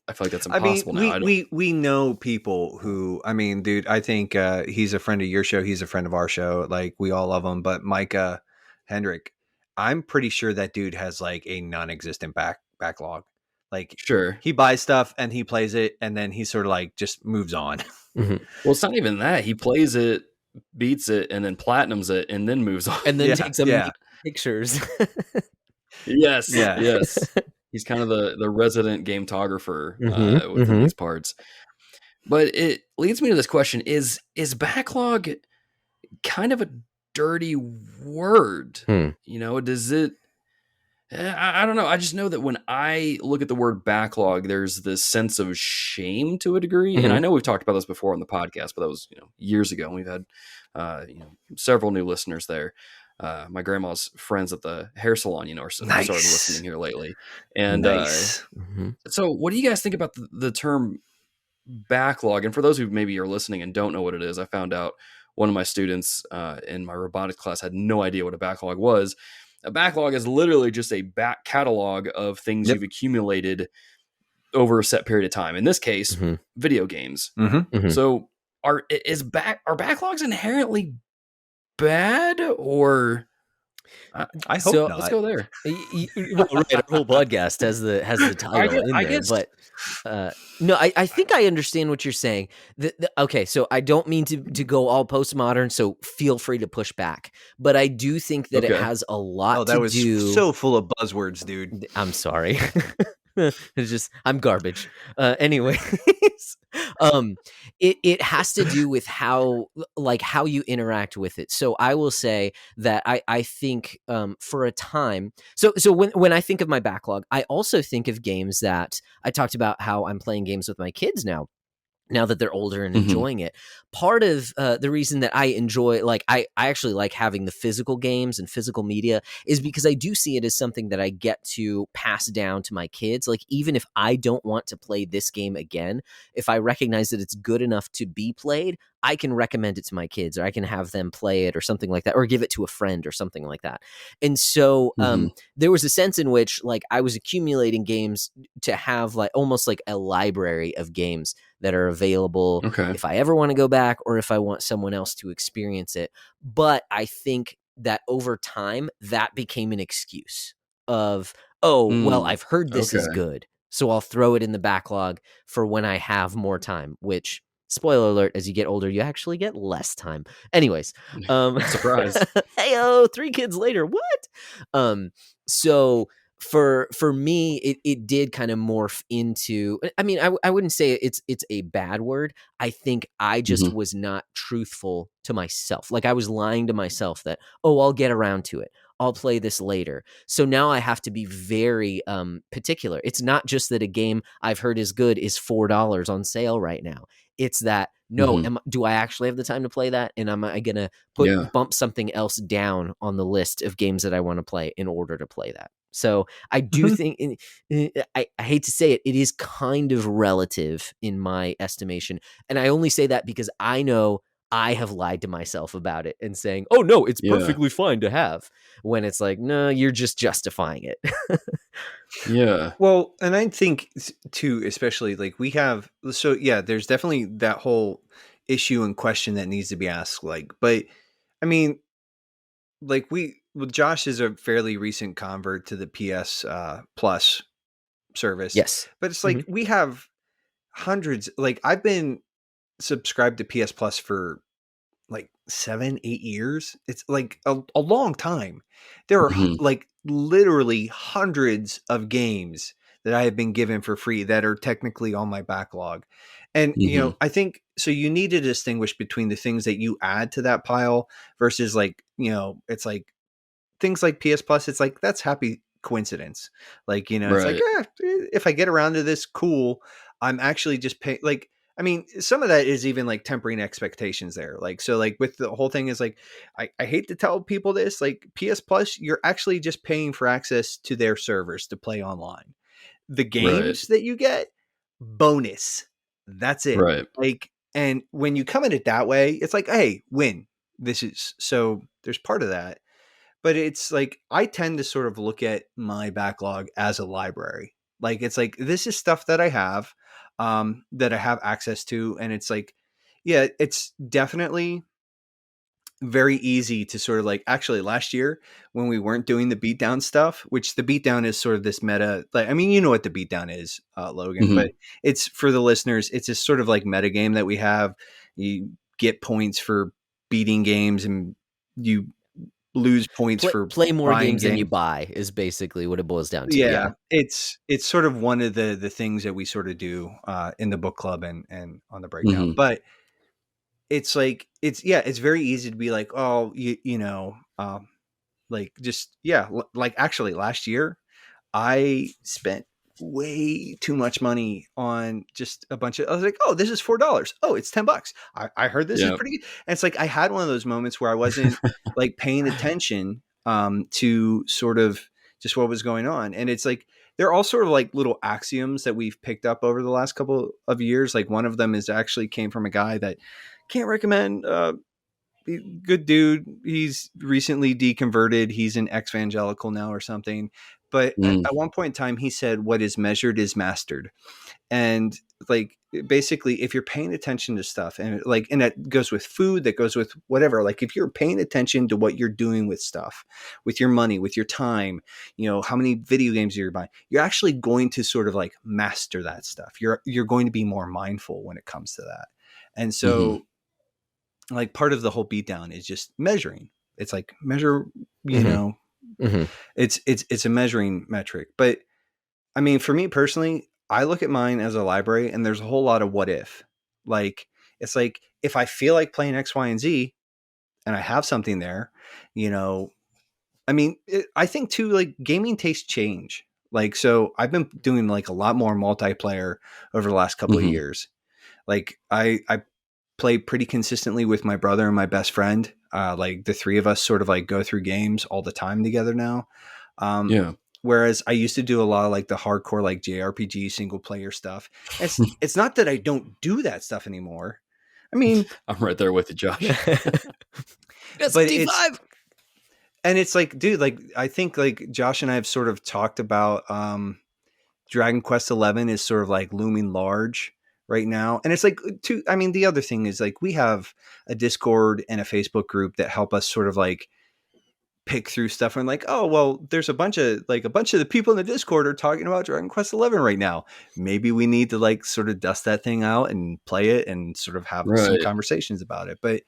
impossible now. We know people who, dude, I think he's a friend of your show. He's a friend of our show. Like, we all love him. But Micah Hendrick, I'm pretty sure that dude has like a non-existent backlog. Like, sure, he buys stuff and he plays it, and then he sort of like just moves on. Well, it's not even that. He plays it, beats it, and then platinums it, and then moves on. And then takes some pictures. Yes. Yeah. Yes. He's kind of the resident gametographer Mhm, within mhm. these parts. But it leads me to this question: Is backlog kind of a dirty word? Does it? I don't know. I just know that when I look at the word backlog, there's this sense of shame to a degree. And I know we've talked about this before on the podcast, but that was years ago. And we've had several new listeners there. My grandma's friends at the hair salon, started listening here lately. And Nice. so what do you guys think about the term backlog? And for those who maybe are listening and don't know what it is, I found out one of my students in my robotics class had no idea what a backlog was. A backlog is literally just a back catalog of things you've accumulated over a set period of time. In this case, video games. So are backlogs inherently bad, or I hope So- not. let's go there. Right, our whole podcast has the title in there. guess- But no, I think I understand what you're saying. Okay, so I don't mean to go all postmodern, so feel free to push back. But I do think that it Okay. has a lot Oh, that to was do. so full of buzzwords, dude. I'm sorry. It's just I'm garbage. Anyways, It has to do with how you interact with it. So I will say that I think for a time, so when I think of my backlog, I also think of games that I talked about how I'm playing games with my kids now that they're older and Mhm. enjoying it. Part of the reason that I enjoy, like, I actually like having the physical games and physical media is because I do see it as something that I get to pass down to my kids. Like, even if I don't want to play this game again, if I recognize that it's good enough to be played, I can recommend it to my kids, or I can have them play it or something like that, or give it to a friend or something like that. And so Mhm. there was a sense in which, like, I was accumulating games to have, like, almost like a library of games that are available Okay. if I ever want to go back or if I want someone else to experience it. But I think that over time, that became an excuse of, oh, well, I've heard this is Okay. good, so I'll throw it in the backlog for when I have more time, which, spoiler alert, as you get older, you actually get less time. Anyways, Surprise. hey-oh, 3 kids later, what? So for me, it did kind of morph into, I mean, I wouldn't say it's a bad word. I think I just Mhm. was not truthful to myself. Like, I was lying to myself that, oh, I'll get around to it, I'll play this later. So now I have to be very particular. It's not just that a game I've heard is good is $4 on sale right now. It's that, no, Mhm. do I actually have the time to play that? And am I going to Yeah. bump something else down on the list of games that I want to play in order to play that? So I do Mhm. think, I hate to say it, it is kind of relative in my estimation. And I only say that because I know I have lied to myself about it and saying, oh, no, it's Yeah. perfectly fine to have, when it's like, no, you're just justifying it. Yeah. Well, and I think too, especially like we have, so yeah, there's definitely that whole issue and question that needs to be asked. Like, but I mean, like well, Josh is a fairly recent convert to the PS Plus service, Yes. but it's hmm like we have hundreds. Like, I've been subscribed to PS Plus for like 7, 8 years. It's like a long time. There are Mhm. like literally hundreds of games that I have been given for free that are technically on my backlog. And, Mhm. I think so you need to distinguish between the things that you add to that pile versus, like, it's like things like PS Plus. It's like, that's happy coincidence. Like, it's like, Right. if I get around to this, cool. I'm actually just paying, like, I mean, some of that is even like tempering expectations there. Like, so like with the whole thing is like, I hate to tell people this, like PS Plus, you're actually just paying for access to their servers to play online. The Right. games that you get, bonus. That's it. Right. Like, and when you come at it that way, it's like, hey, win. This is, so there's part of that. But it's like, I tend to sort of look at my backlog as a library. Like, it's like, this is stuff that I have access to. And it's like, yeah, it's definitely very easy to sort of like, actually last year when we weren't doing the beatdown stuff, which the beatdown is sort of this meta, like, I mean, you know what the beatdown is, Logan, but Mhm. it's, for the listeners, it's this sort of like meta game that we have. You get points for beating games, and you lose points for Play more buying games than you games. buy is basically what it boils down to. Yeah, Yeah. it's sort of one of the things that we sort of do in the book club and on the breakdown. Mhm. But it's like, it's very easy to be like, oh, like, just, yeah, like, actually last year I spent way too much money on just a bunch of, I was like, oh, this is $4. Oh, it's $10. I heard this is Yeah. pretty good. And it's like, I had one of those moments where I wasn't like paying attention to sort of just what was going on. And it's like, they're all sort of like little axioms that we've picked up over the last couple of years. Like, one of them is actually came from a guy that can't recommend, good dude. He's recently deconverted. He's an ex-evangelical now or something. But Mm. at one point in time, he said, what is measured is mastered. And like, basically, if you're paying attention to stuff, and like, and that goes with food, that goes with whatever, like, if you're paying attention to what you're doing with stuff, with your money, with your time, how many video games you're buying, you're actually going to sort of like master that stuff. You're going to be more mindful when it comes to that. And Mhm. so, like, part of the whole beatdown is just measuring. It's like, measure, you hmm know, hmm it's a measuring metric. But I mean, for me personally, I look at mine as a library, and there's a whole lot of what if. Like, it's like, if I feel like playing X, Y, and Z and I have something there, I mean, I think too, like, gaming tastes change. Like, so I've been doing like a lot more multiplayer over the last couple of years. Like, I play pretty consistently with my brother and my best friend. Like, the three of us sort of like go through games all the time together now. Whereas I used to do a lot of like the hardcore, like JRPG single player stuff. It's not that I don't do that stuff anymore. I mean, I'm right there with you, Josh. But it's like, dude, like, I think like Josh and I have sort of talked about Dragon Quest 11 is sort of like looming large right now. And it's like, the other thing is, like, we have a Discord and a Facebook group that help us sort of like pick through stuff, and like, oh, well, there's a bunch of the people in the Discord are talking about Dragon Quest 11 right now. Maybe we need to like sort of dust that thing out and play it and sort of have some conversations about it. But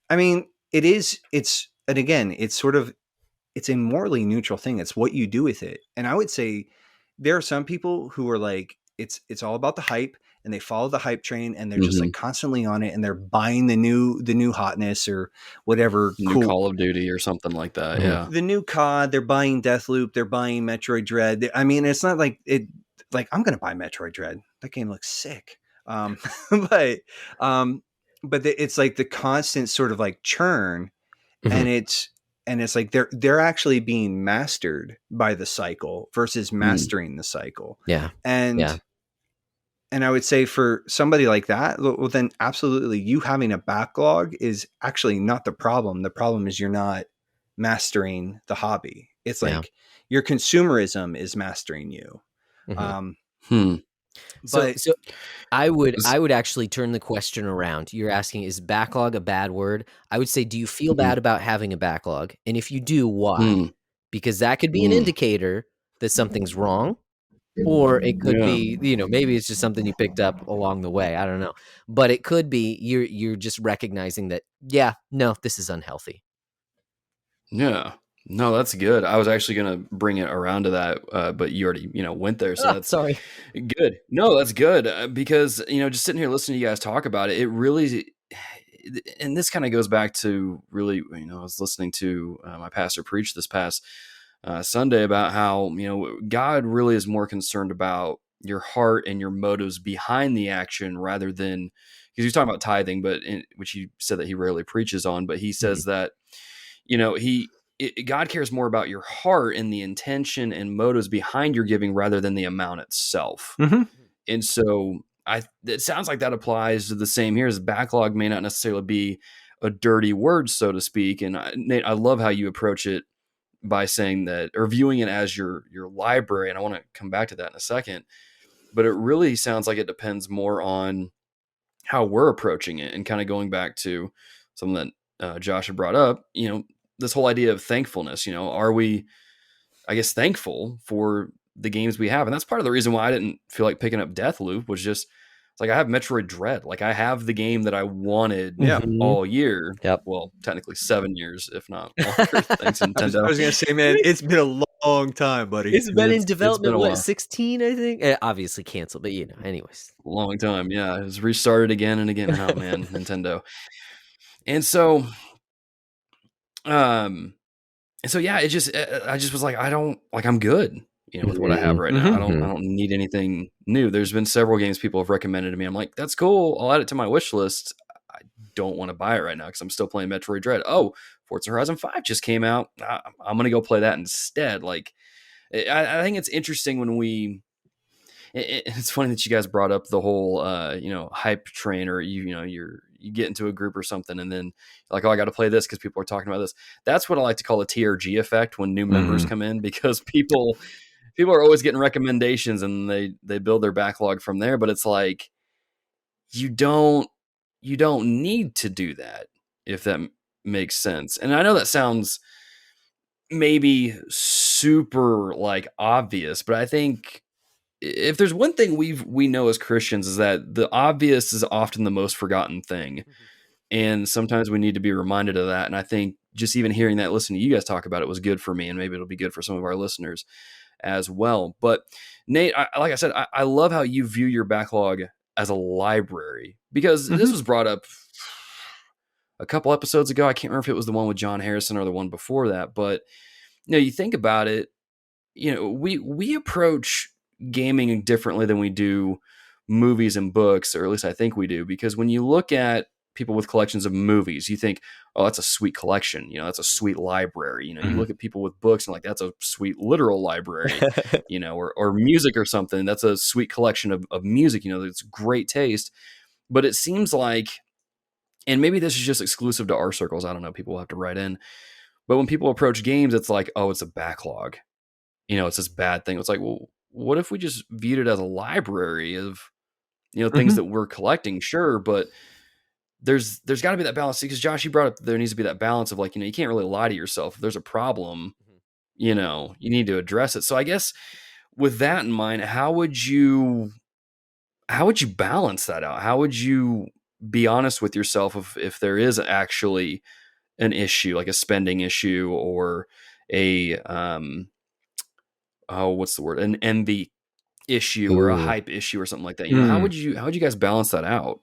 I mean, it's a morally neutral thing. It's what you do with it. And I would say there are some people who are like, it's all about the hype, and they follow the hype train, and they're just like constantly on it, and they're buying the new hotness or whatever, new Call of Duty or something like that. Yeah. The new COD, they're buying Deathloop, they're buying Metroid Dread. I mean, it's not like it, like, I'm going to buy Metroid Dread. That game looks sick. But it's like the constant sort of like churn, and it's like they're actually being mastered by the cycle versus mastering the cycle. Yeah. And I would say for somebody like that, well, then absolutely, you having a backlog is actually not the problem. The problem is you're not mastering the hobby. It's like your consumerism is mastering you. So I would actually turn the question around. You're asking, is backlog a bad word? I would say, do you feel bad about having a backlog? And if you do, why? Because that could be an indicator that something's wrong. Or it could be, maybe it's just something you picked up along the way. I don't know. But it could be you're just recognizing that, this is unhealthy. Yeah. No, that's good. I was actually going to bring it around to that, but you already, went there. So that's sorry. Good. No, that's good because, just sitting here listening to you guys talk about it, it really, and this kind of goes back to really, I was listening to my pastor preach this past Sunday about how, God really is more concerned about your heart and your motives behind the action rather than, because he's talking about tithing, which he said that he rarely preaches on, but he says that, God cares more about your heart and the intention and motives behind your giving rather than the amount itself. And so it sounds like that applies to the same here, as backlog may not necessarily be a dirty word, so to speak. And Nate, I love how you approach it by saying that, or viewing it as your library. And I want to come back to that in a second, but it really sounds like it depends more on how we're approaching it, and kind of going back to something that Josh had brought up, this whole idea of thankfulness. Are we, I guess, thankful for the games we have? And that's part of the reason why I didn't feel like picking up Deathloop, was just, it's like, I have Metroid Dread. Like, I have the game that I wanted all year. Yep. Well, technically 7 years, if not longer. Thanks, Nintendo. I was going to say, man, it's been a long time, buddy. It's been in development, 16, I think? Obviously canceled, but anyways. Long time, yeah. It was restarted again and again. Oh, man, Nintendo. And so, yeah, I just was like, I'm good, with what I have right now. I don't need anything new. There's been several games people have recommended to me. I'm like, that's cool. I'll add it to my wish list. I don't want to buy it right now because I'm still playing Metroid Dread. Oh, Forza Horizon 5 just came out. I'm going to go play that instead. Like, I think it's interesting when it's funny that you guys brought up the whole, hype train, or you get into a group or something, and then you're like, oh, I got to play this because people are talking about this. That's what I like to call a TRG effect when new members come in, because people are always getting recommendations and they build their backlog from there. But it's like, you don't need to do that, if that makes sense. And I know that sounds maybe super like obvious, but I think if there's one thing we know as Christians, is that the obvious is often the most forgotten thing. And sometimes we need to be reminded of that. And I think just even hearing that, listening to you guys talk about it, was good for me, and maybe it'll be good for some of our listeners as well. But Nate, like I said, I love how you view your backlog as a library? Because this was brought up a couple episodes ago. I can't remember if it was the one with John Harrison or the one before that, but you think about it, we approach gaming differently than we do movies and books, or at least I think we do, because when you look at people with collections of movies, you think, oh, that's a sweet collection. That's a sweet library. You look at people with books and like, that's a sweet literal library, or music or something. That's a sweet collection of music. It's great taste. But it seems like, and maybe this is just exclusive to our circles, I don't know, people will have to write in. But when people approach games, it's like, oh, it's a backlog. It's this bad thing. It's like, well, what if we just viewed it as a library of, things that we're collecting? Sure, but there's got to be that balance. Because Josh, you brought up there needs to be that balance of like, you can't really lie to yourself. If there's a problem, you need to address it. So I guess with that in mind, how would you balance that out? How would you be honest with yourself if there is actually an issue, like a spending issue or a what's the word? An envy issue or a hype issue or something like that. How would you guys balance that out?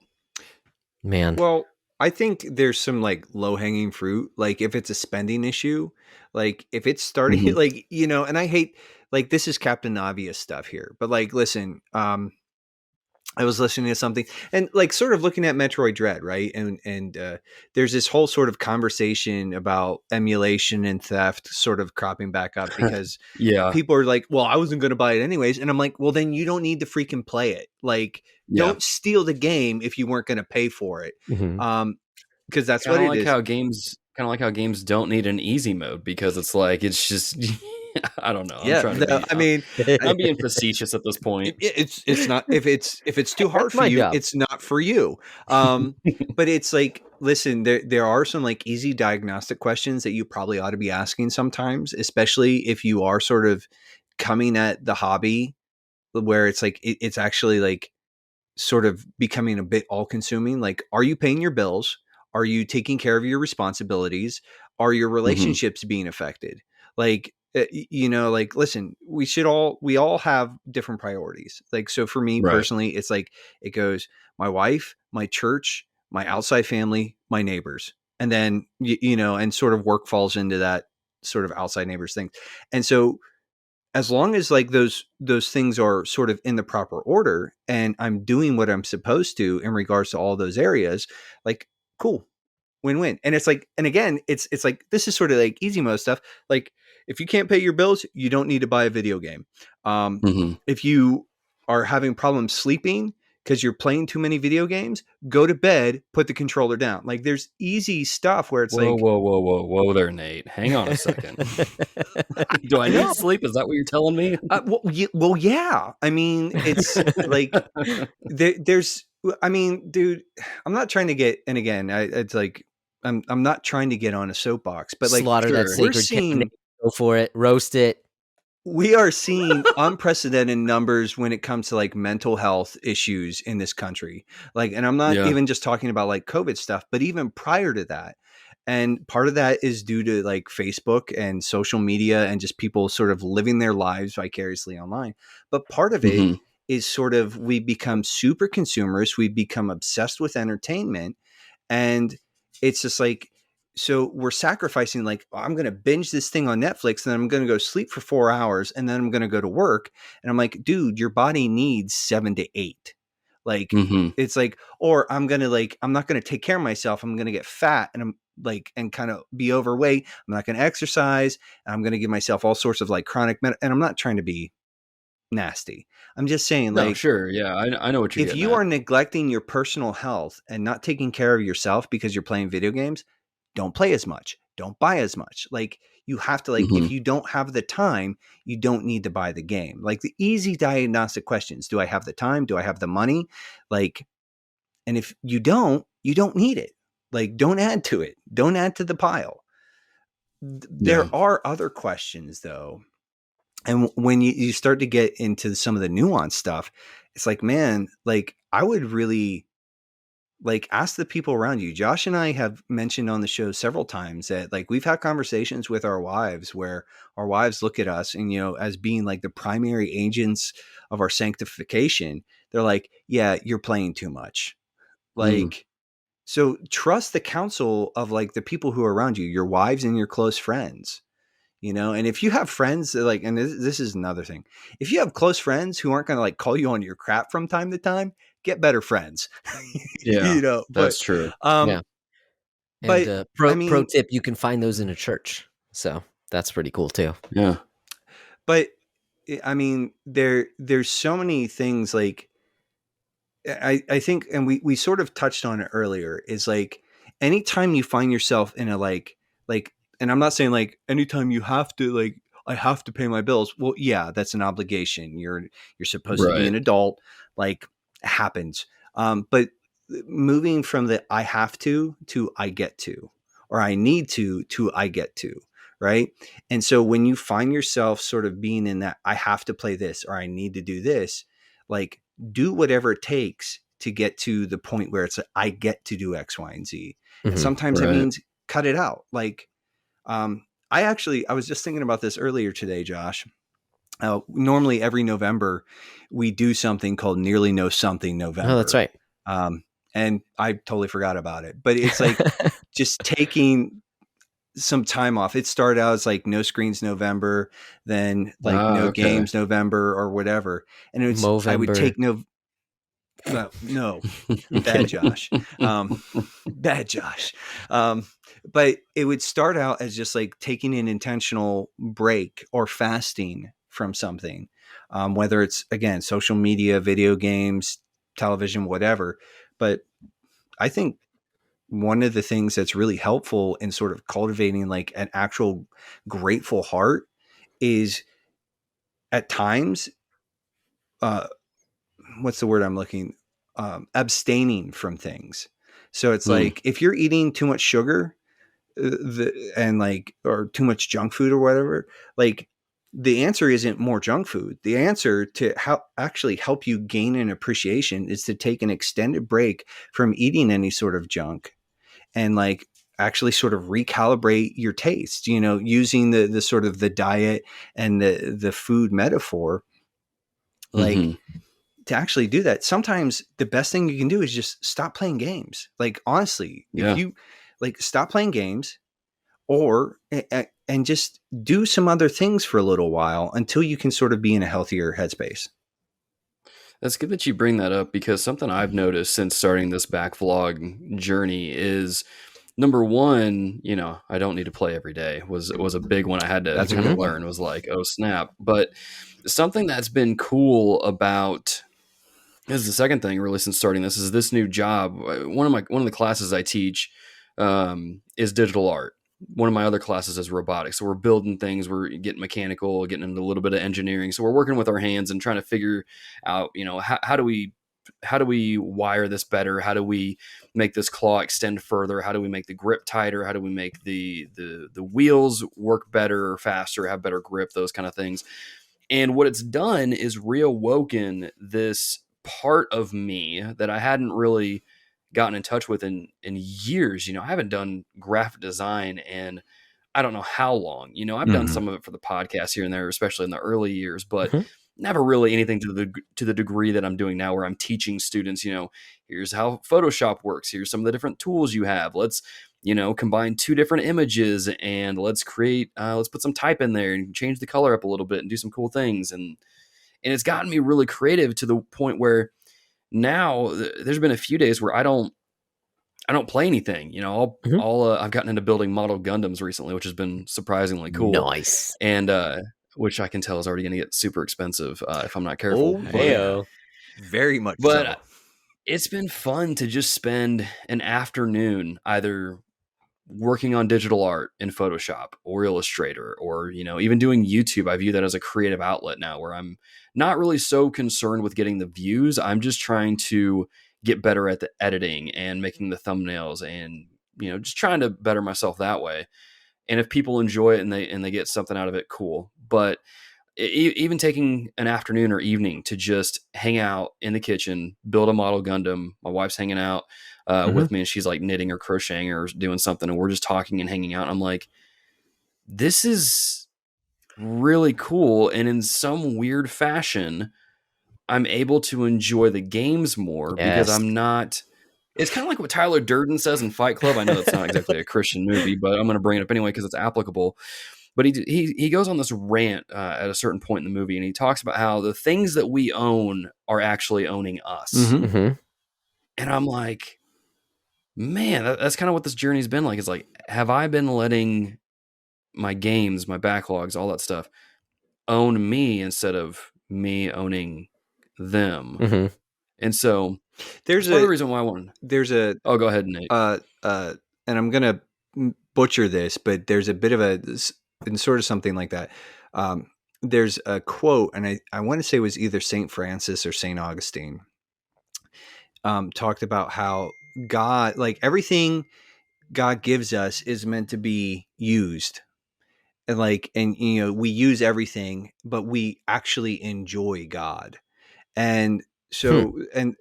Man. Well, I think there's some like low hanging fruit. Like if it's a spending issue, like if it's starting like, and I hate like, this is Captain Obvious stuff here, but like, listen, I was listening to something and like sort of looking at Metroid Dread, right? And there's this whole sort of conversation about emulation and theft sort of cropping back up because people are like, well, I wasn't going to buy it anyways. And I'm like, well, then you don't need to freaking play it. Like, don't steal the game if you weren't going to pay for it. Because that's kinda what it is. Kind of like how games don't need an easy mode because it's like, it's just... I don't know. I'm being facetious at this point. It's not if it's too hard for you, job. It's not for you. But it's like, listen, there are some like easy diagnostic questions that you probably ought to be asking sometimes, especially if you are sort of coming at the hobby where it's like it's actually like sort of becoming a bit all consuming. Like, are you paying your bills? Are you taking care of your responsibilities? Are your relationships being affected? Like, like, listen, we all have different priorities. Like, so for me personally, it's like, it goes my wife, my church, my outside family, my neighbors. And then, and sort of work falls into that sort of outside neighbors thing. And so as long as like those things are sort of in the proper order and I'm doing what I'm supposed to in regards to all those areas, like, cool, win-win. And it's like, and again, it's like, this is sort of like easy mode stuff. Like, if you can't pay your bills, you don't need to buy a video game. If you are having problems sleeping because you're playing too many video games, go to bed, put the controller down. Like, there's easy stuff where it's whoa there, Nate. Hang on a second. Do I need sleep? Is that what you're telling me? Well, yeah. I mean, it's like there's. I mean, dude, I'm not trying to get. And again, it's like I'm not trying to get on a soapbox, but like, slaughter that sacred. Go for it. Roast it. We are seeing unprecedented numbers when it comes to like mental health issues in this country. Like, and I'm not even just talking about like COVID stuff, but even prior to that. And part of that is due to like Facebook and social media and just people sort of living their lives vicariously online. But part of it is sort of, we become super consumers. We become obsessed with entertainment. And it's just like, so we're sacrificing like, oh, I'm going to binge this thing on Netflix and then I'm going to go sleep for 4 hours and then I'm going to go to work. And I'm like, dude, your body needs 7 to 8. Like, it's like, or I'm going to like, I'm not going to take care of myself. I'm going to get fat and I'm like, and kind of be overweight. I'm not going to exercise. And I'm going to give myself all sorts of like chronic, and I'm not trying to be nasty. I'm just saying, like, sure. Yeah. I know what you're if you are neglecting your personal health and not taking care of yourself because you're playing video games, don't play as much. Don't buy as much. Like, you have to like, if you don't have the time, you don't need to buy the game. Like, the easy diagnostic questions. Do I have the time? Do I have the money? Like, and if you don't need it. Like, don't add to it. Don't add to the pile. There are other questions though. And when you start to get into some of the nuanced stuff, it's like, man, like, I would really like ask the people around you. Josh and I have mentioned on the show several times that like we've had conversations with our wives where our wives look at us and, as being like the primary agents of our sanctification, they're like, yeah, you're playing too much. Mm. Like, so trust the counsel of like the people who are around you, your wives and your close friends, and if you have friends that like, and this is another thing, if you have close friends who aren't going to like call you on your crap from time to time, get better friends. Yeah, But that's true. Yeah. but And I pro mean, tip, you can find those in a church. So that's pretty cool too. Yeah. but I mean, there's so many things like I think, and we sort of touched on it earlier, is like anytime you find yourself in a like, and I'm not saying like anytime you have to like, I have to pay my bills. Well, yeah, that's an obligation. You're supposed to be an Right. adult, like happens. But moving from the I have to I get to, or I need to I get to, right? And so when you find yourself sort of being in that I have to play this or I need to do this, like do whatever it takes to get to the point where it's I get to do X, Y, and Z. And sometimes it Right. means cut it out. Like, I was just thinking about this earlier today, Josh. Normally every November we do something called Nearly Know Something November. Oh, that's right. And I totally forgot about it, but it's like just taking some time off. It started out as like No Screens November, then like No Okay. Games November or whatever. And it's, I would Movember. take no, bad Josh. Bad Josh. But it would start out as just like taking an intentional break or fasting from something, whether it's, again, social media, video games, television, whatever. But I think one of the things that's really helpful in sort of cultivating like an actual grateful heart is at times, what's the word I'm looking, abstaining from things. So it's like, if you're eating too much sugar and like, or too much junk food or whatever, like the answer isn't more junk food. The answer to how actually help you gain an appreciation is to take an extended break from eating any sort of junk and like actually sort of recalibrate your taste, using the sort of the diet and the food metaphor, like to actually do that. Sometimes the best thing you can do is just stop playing games. Like, honestly, if you like stop playing games or, and just do some other things for a little while until you can sort of be in a healthier headspace. That's good that you bring that up, because something I've noticed since starting this backlog journey is, number one, I don't need to play every day was a big one I had to kind of learn. Was like, oh snap. But something that's been cool about, this is the second thing really since starting this, is this new job. One of the classes I teach is digital art. One of my other classes is robotics. So we're building things, we're getting mechanical, getting into a little bit of engineering. So we're working with our hands and trying to figure out, how do we wire this better? How do we make this claw extend further? How do we make the grip tighter? How do we make the wheels work better or faster, have better grip, those kind of things. And what it's done is reawoken this part of me that I hadn't really gotten in touch with in years. I haven't done graphic design in I don't know how long. I've done some of it for the podcast here and there, especially in the early years, but never really anything to the degree that I'm doing now, where I'm teaching students, here's how Photoshop works. Here's some of the different tools you have. Let's, combine two different images and let's put some type in there and change the color up a little bit and do some cool things. And it's gotten me really creative to the point where now there's been a few days where I don't play anything. I've gotten into building model Gundams recently, which has been surprisingly cool. Nice. And which I can tell is already going to get super expensive if I'm not careful. Very much. But so. It's been fun to just spend an afternoon either working on digital art in Photoshop or Illustrator, or, even doing YouTube. I view that as a creative outlet now, where I'm not really so concerned with getting the views. I'm just trying to get better at the editing and making the thumbnails and, just trying to better myself that way. And if people enjoy it and they get something out of it, cool. But even taking an afternoon or evening to just hang out in the kitchen, build a model Gundam. My wife's hanging out with me, and she's like knitting or crocheting or doing something, and we're just talking and hanging out. And I'm like, this is really cool. And in some weird fashion, I'm able to enjoy the games more because I'm not. It's kind of like what Tyler Durden says in Fight Club. I know that's not exactly a Christian movie, but I'm going to bring it up anyway because it's applicable. But he goes on this rant at a certain point in the movie, and he talks about how the things that we own are actually owning us. Mm-hmm. And I'm like, man, that's kind of what this journey's been like. It's like, have I been letting my games, my backlogs, all that stuff own me instead of me owning them? Mm-hmm. And so there's part of the reason why I wanted. Oh, go ahead, Nate. And I'm gonna butcher this, but there's a bit of and sort of something like that. There's a quote, and I want to say it was either St. Francis or St. Augustine, talked about how God, like everything God gives us is meant to be used. And we use everything, but we actually enjoy God. And so, and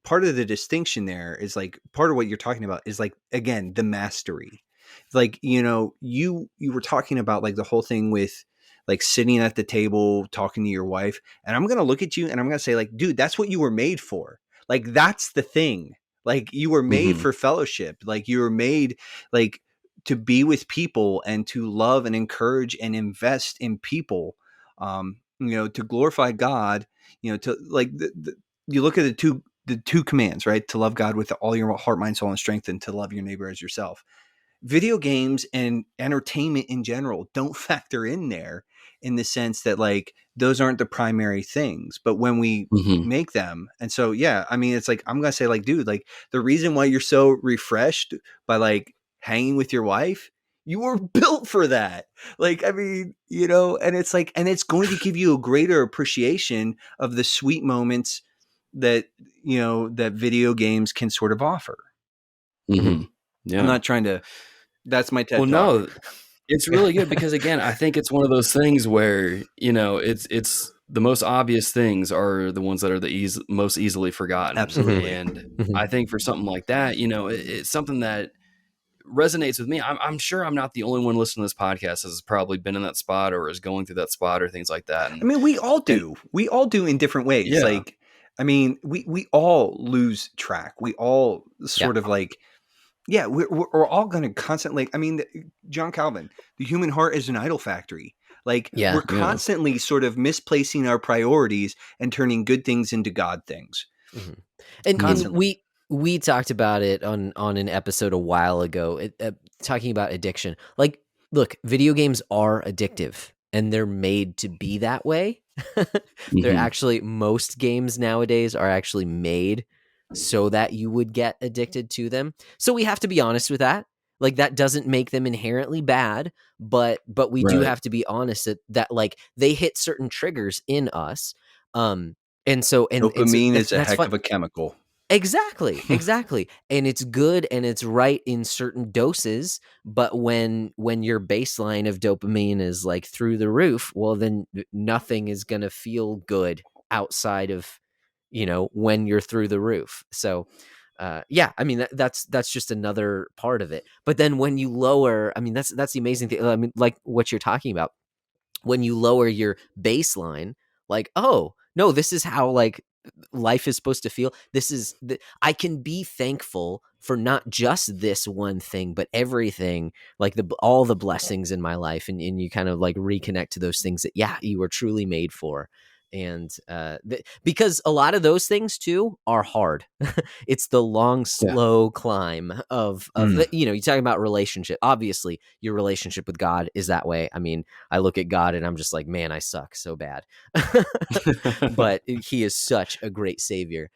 part of the distinction there is like, part of what you're talking about is like, again, the mastery. Like, you were talking about like the whole thing with like sitting at the table, talking to your wife. And I'm going to look at you and I'm going to say like, dude, that's what you were made for. Like, that's the thing. Like, you were made for fellowship. Like, you were made like to be with people and to love and encourage and invest in people, to glorify God, to like you look at the two commands, right? To love God with all your heart, mind, soul, and strength, and to love your neighbor as yourself. Video games and entertainment in general don't factor in there in the sense that like those aren't the primary things, but when we make them. And so, yeah, I mean, it's like, I'm going to say like, dude, like the reason why you're so refreshed by like hanging with your wife, you were built for that. Like, I mean, and it's like, and it's going to give you a greater appreciation of the sweet moments that, that video games can sort of offer. Mm-hmm. Yeah. I'm not trying to, that's my TED talk. No, it's really good because again, I think it's one of those things where, it's the most obvious things are the ones that are the most easily forgotten. Absolutely. And I think for something like that, it's something that resonates with me. I'm sure I'm not the only one listening to this podcast has probably been in that spot or is going through that spot or things like that. And, I mean, we all do. We all do in different ways. Yeah. Like, I mean, we all lose track. We all sort of like, yeah, we're all going to constantly, I mean, John Calvin, the human heart is an idol factory. Like, we're constantly sort of misplacing our priorities and turning good things into God things. And we talked about it on an episode a while ago, talking about addiction. Like, look, video games are addictive and they're made to be that way. They're actually, most games nowadays are actually made so that you would get addicted to them. So we have to be honest with that. Like, that doesn't make them inherently bad, but we do have to be honest that like they hit certain triggers in us. And so dopamine is a heck of a chemical. Exactly. And it's good and it's right in certain doses, but when your baseline of dopamine is like through the roof, well, then nothing is going to feel good outside of, when you're through the roof. So, I mean, that's just another part of it. But then when you lower, I mean, that's the amazing thing. I mean, like what you're talking about, when you lower your baseline, like, oh no, this is how like life is supposed to feel. I can be thankful for not just this one thing, but everything, like all the blessings in my life. And you kind of like reconnect to those things that, you were truly made for. And because a lot of those things too are hard. It's the long, slow climb of you're talking about relationship. Obviously, your relationship with God is that way. I mean, I look at God and I'm just like, man, I suck so bad. But he is such a great savior.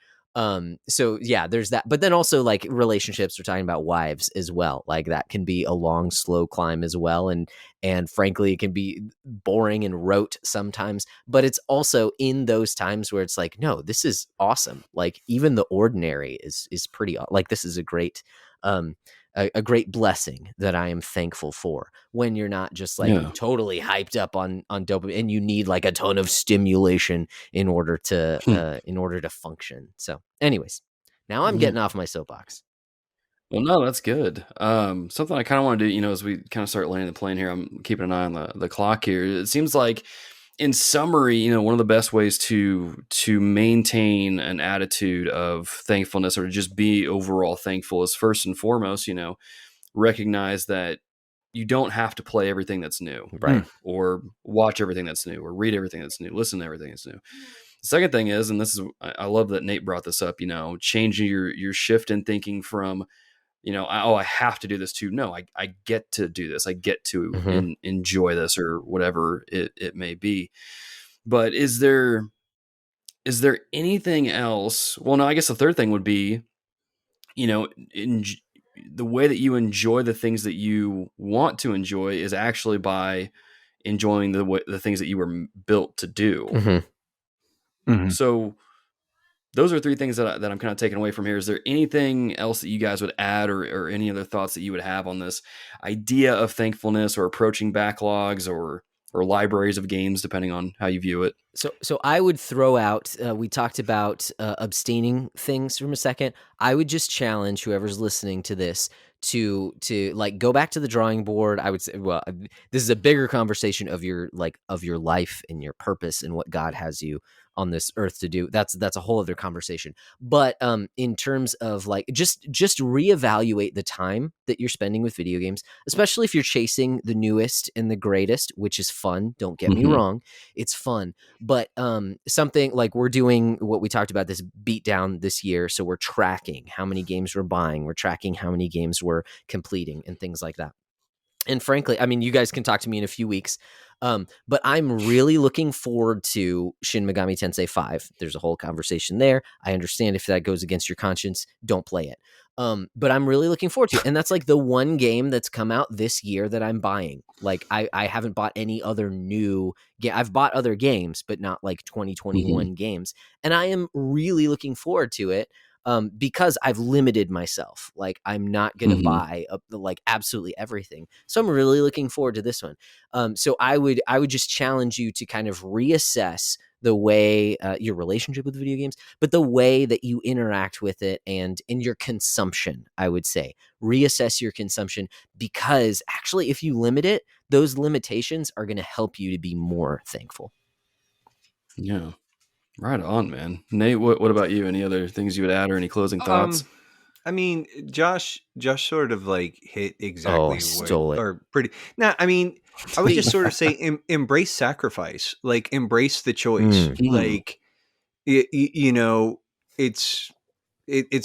So yeah, there's that. But then also like relationships, we're talking about wives as well. Like that can be a long, slow climb as well. And frankly, it can be boring and rote sometimes, but it's also in those times where it's like, no, this is awesome. Like even the ordinary is pretty, like this is a great, a great blessing that I am thankful for, when you're not just like totally hyped up on dopamine and you need like a ton of stimulation in order to function. So anyways, now I'm getting off my soapbox. Well, no, that's good. Something I kind of want to do, as we kind of start landing the plane here, I'm keeping an eye on the clock here. It seems like in summary, one of the best ways to maintain an attitude of thankfulness, or to just be overall thankful, is first and foremost, recognize that you don't have to play everything that's new, Right. or watch everything that's new, or read everything that's new, listen to everything that's new. The second thing is, and this is, I love that Nate brought this up, changing your shift in thinking from, I have to do this, to no, I get to do this. I get to enjoy this, or whatever it may be. But is there anything else? Well, no, I guess the third thing would be, the way that you enjoy the things that you want to enjoy is actually by enjoying the things that you were built to do. So those are three things that I'm kind of taking away from here. Is there anything else that you guys would add, or any other thoughts that you would have on this idea of thankfulness, or approaching backlogs, or libraries of games, depending on how you view it? So I would throw out, we talked about abstaining things from a second. I would just challenge whoever's listening to this to like go back to the drawing board. I would say, well, this is a bigger conversation of your life and your purpose and what God has you on this earth to do. That's a whole other conversation. But in terms of like just reevaluate the time that you're spending with video games, especially if you're chasing the newest and the greatest, which is fun. Don't get me wrong, it's fun. But something like, we're doing what we talked about, this beat down this year. So we're tracking how many games we're buying. We're tracking how many games we're completing and things like that. And frankly, I mean, you guys can talk to me in a few weeks, but I'm really looking forward to Shin Megami Tensei 5. There's a whole conversation there. I understand if that goes against your conscience, don't play it. But I'm really looking forward to it. And that's like the one game that's come out this year that I'm buying. Like I haven't bought any other new game. I've bought other games, but not like 2021 games. And I am really looking forward to it. Because I've limited myself. Like, I'm not going to buy like absolutely everything. So I'm really looking forward to this one. So I would just challenge you to kind of reassess the way your relationship with video games, but the way that you interact with it, and in your consumption. I would say reassess your consumption, because actually, if you limit it, those limitations are going to help you to be more thankful. Yeah. Right on, man. Nate, what about you? Any other things you would add, or any closing thoughts? I mean, Josh sort of like hit exactly stole it. Or pretty. No, I mean, I would just sort of say embrace sacrifice, like embrace the choice. Like, it's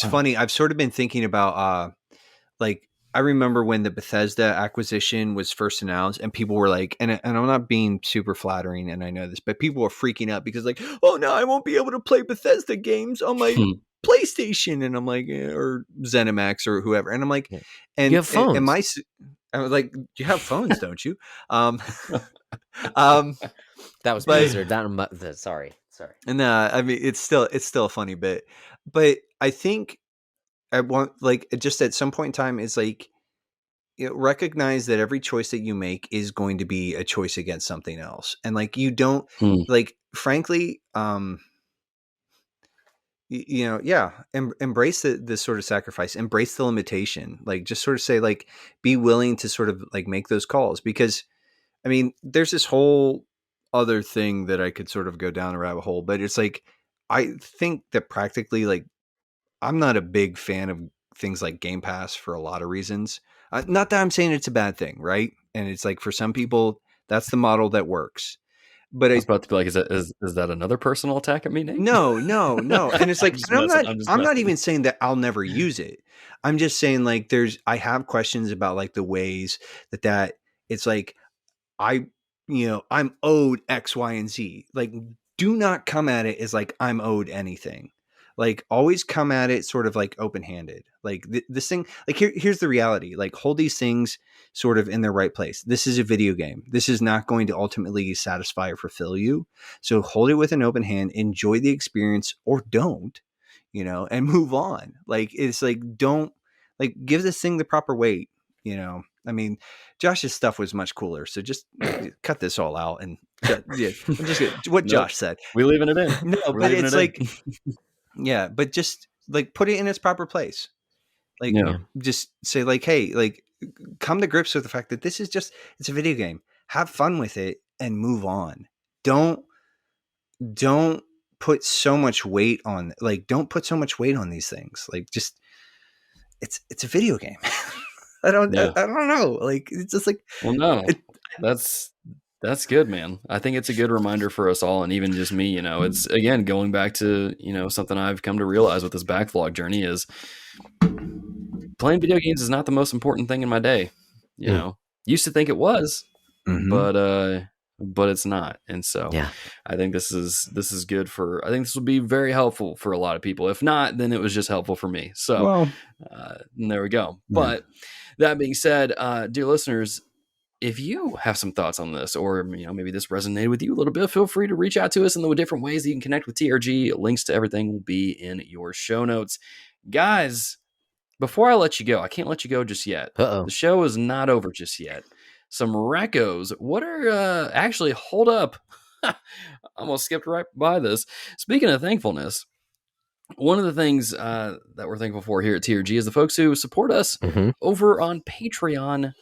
funny. I've sort of been thinking about like, I remember when the Bethesda acquisition was first announced, and people were like, and I'm not being super flattering, and I know this, but people were freaking out because like, oh no, I won't be able to play Bethesda games on my PlayStation. And I'm like, or ZeniMax or whoever. And I'm like, and you have phones. I was like, you have phones, don't you? That was Blizzard. Sorry. And I mean, it's still a funny bit, but I think I want, like, just at some point in time, is like, recognize that every choice that you make is going to be a choice against something else. And like, you don't like, frankly, embrace the sort of sacrifice, embrace the limitation, like just sort of say, like, be willing to sort of like make those calls. Because I mean, there's this whole other thing that I could sort of go down a rabbit hole, but it's like, I think that practically, like, I'm not a big fan of things like Game Pass for a lot of reasons. Not that I'm saying it's a bad thing, right? And it's like, for some people, that's the model that works. But I was about to be like, is that another personal attack at me, Nate? No. And it's like, I'm not even saying that I'll never use it. I'm just saying, like, I have questions about like the ways that it's like, I'm owed X, Y, and Z. Like, do not come at it as like I'm owed anything. Like, always come at it sort of like open-handed. Like, this thing, like, here's the reality. Like, hold these things sort of in their right place. This is a video game. This is not going to ultimately satisfy or fulfill you. So hold it with an open hand, enjoy the experience, or don't, and move on. Like, it's like, don't, like, give this thing the proper weight, I mean, Josh's stuff was much cooler. So just cut this all out. And I'm just what Josh said. We're leaving it in. No, but it's like, yeah, but just like put it in its proper place. Like, just say, like, hey, like, come to grips with the fact that this is just, it's a video game. Have fun with it and move on. don't put so much weight on, like, don't put so much weight on these things. Like, just, it's a video game. I don't know. Like, it's just like, well, no, that's good, man. I think it's a good reminder for us all, and even just me, it's, again, going back to, something I've come to realize with this backlog journey is playing video games is not the most important thing in my day. Used to think it was, but it's not. And so I think this is good I think this will be very helpful for a lot of people. If not, then it was just helpful for me. So there we go. But that being said, dear listeners, if you have some thoughts on this, or maybe this resonated with you a little bit, feel free to reach out to us in the different ways that you can connect with TRG. Links to everything will be in your show notes. Guys, before I let you go, I can't let you go just yet. Uh-oh. The show is not over just yet. Some recos. What are actually, hold up. I almost skipped right by this. Speaking of thankfulness, one of the things that we're thankful for here at TRG is the folks who support us over on patreon.com.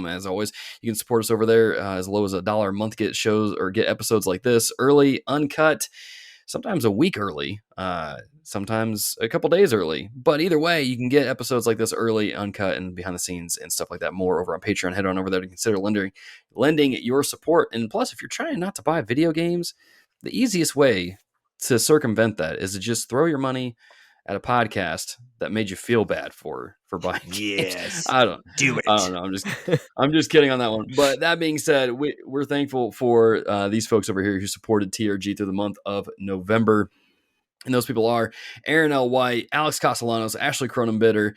As always, you can support us over there as low as $1 a month, get shows or get episodes like this early, uncut, sometimes a week early, sometimes a couple days early. But either way, you can get episodes like this early, uncut, and behind the scenes and stuff like that more over on Patreon. Head on over there to consider lending your support. And plus, if you're trying not to buy video games, the easiest way to circumvent that is to just throw your money at a podcast that made you feel bad for buying games. Yes, do it. I don't know. I'm just kidding on that one. But that being said, we're thankful for these folks over here who supported TRG through the month of November. And those people are Aaron L. White, Alex Castellanos, Ashley Cronenbitter,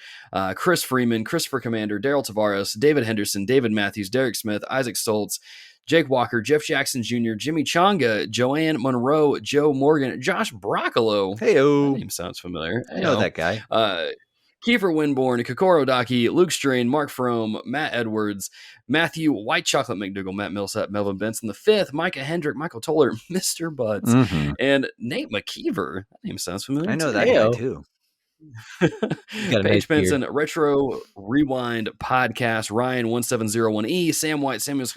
Chris Freeman, Christopher Commander, Daryl Tavares, David Henderson, David Matthews, Derek Smith, Isaac Stoltz, Jake Walker, Jeff Jackson Jr., Jimmy Chonga, Joanne Monroe, Joe Morgan, Josh Broccolo. Hey-o. That name sounds familiar. I know that guy. Kiefer Winborn, Kokoro Daki, Luke Strain, Mark Frome, Matt Edwards, Matthew White Chocolate McDougall, Matt Millsap, Melvin Benson the Fifth, Micah Hendrick, Michael Toller, Mr. Buds, and Nate McKeever. That name sounds familiar. I know that guy too. Paige Benson, Retro Rewind Podcast, Ryan1701E, Sam White, Samuel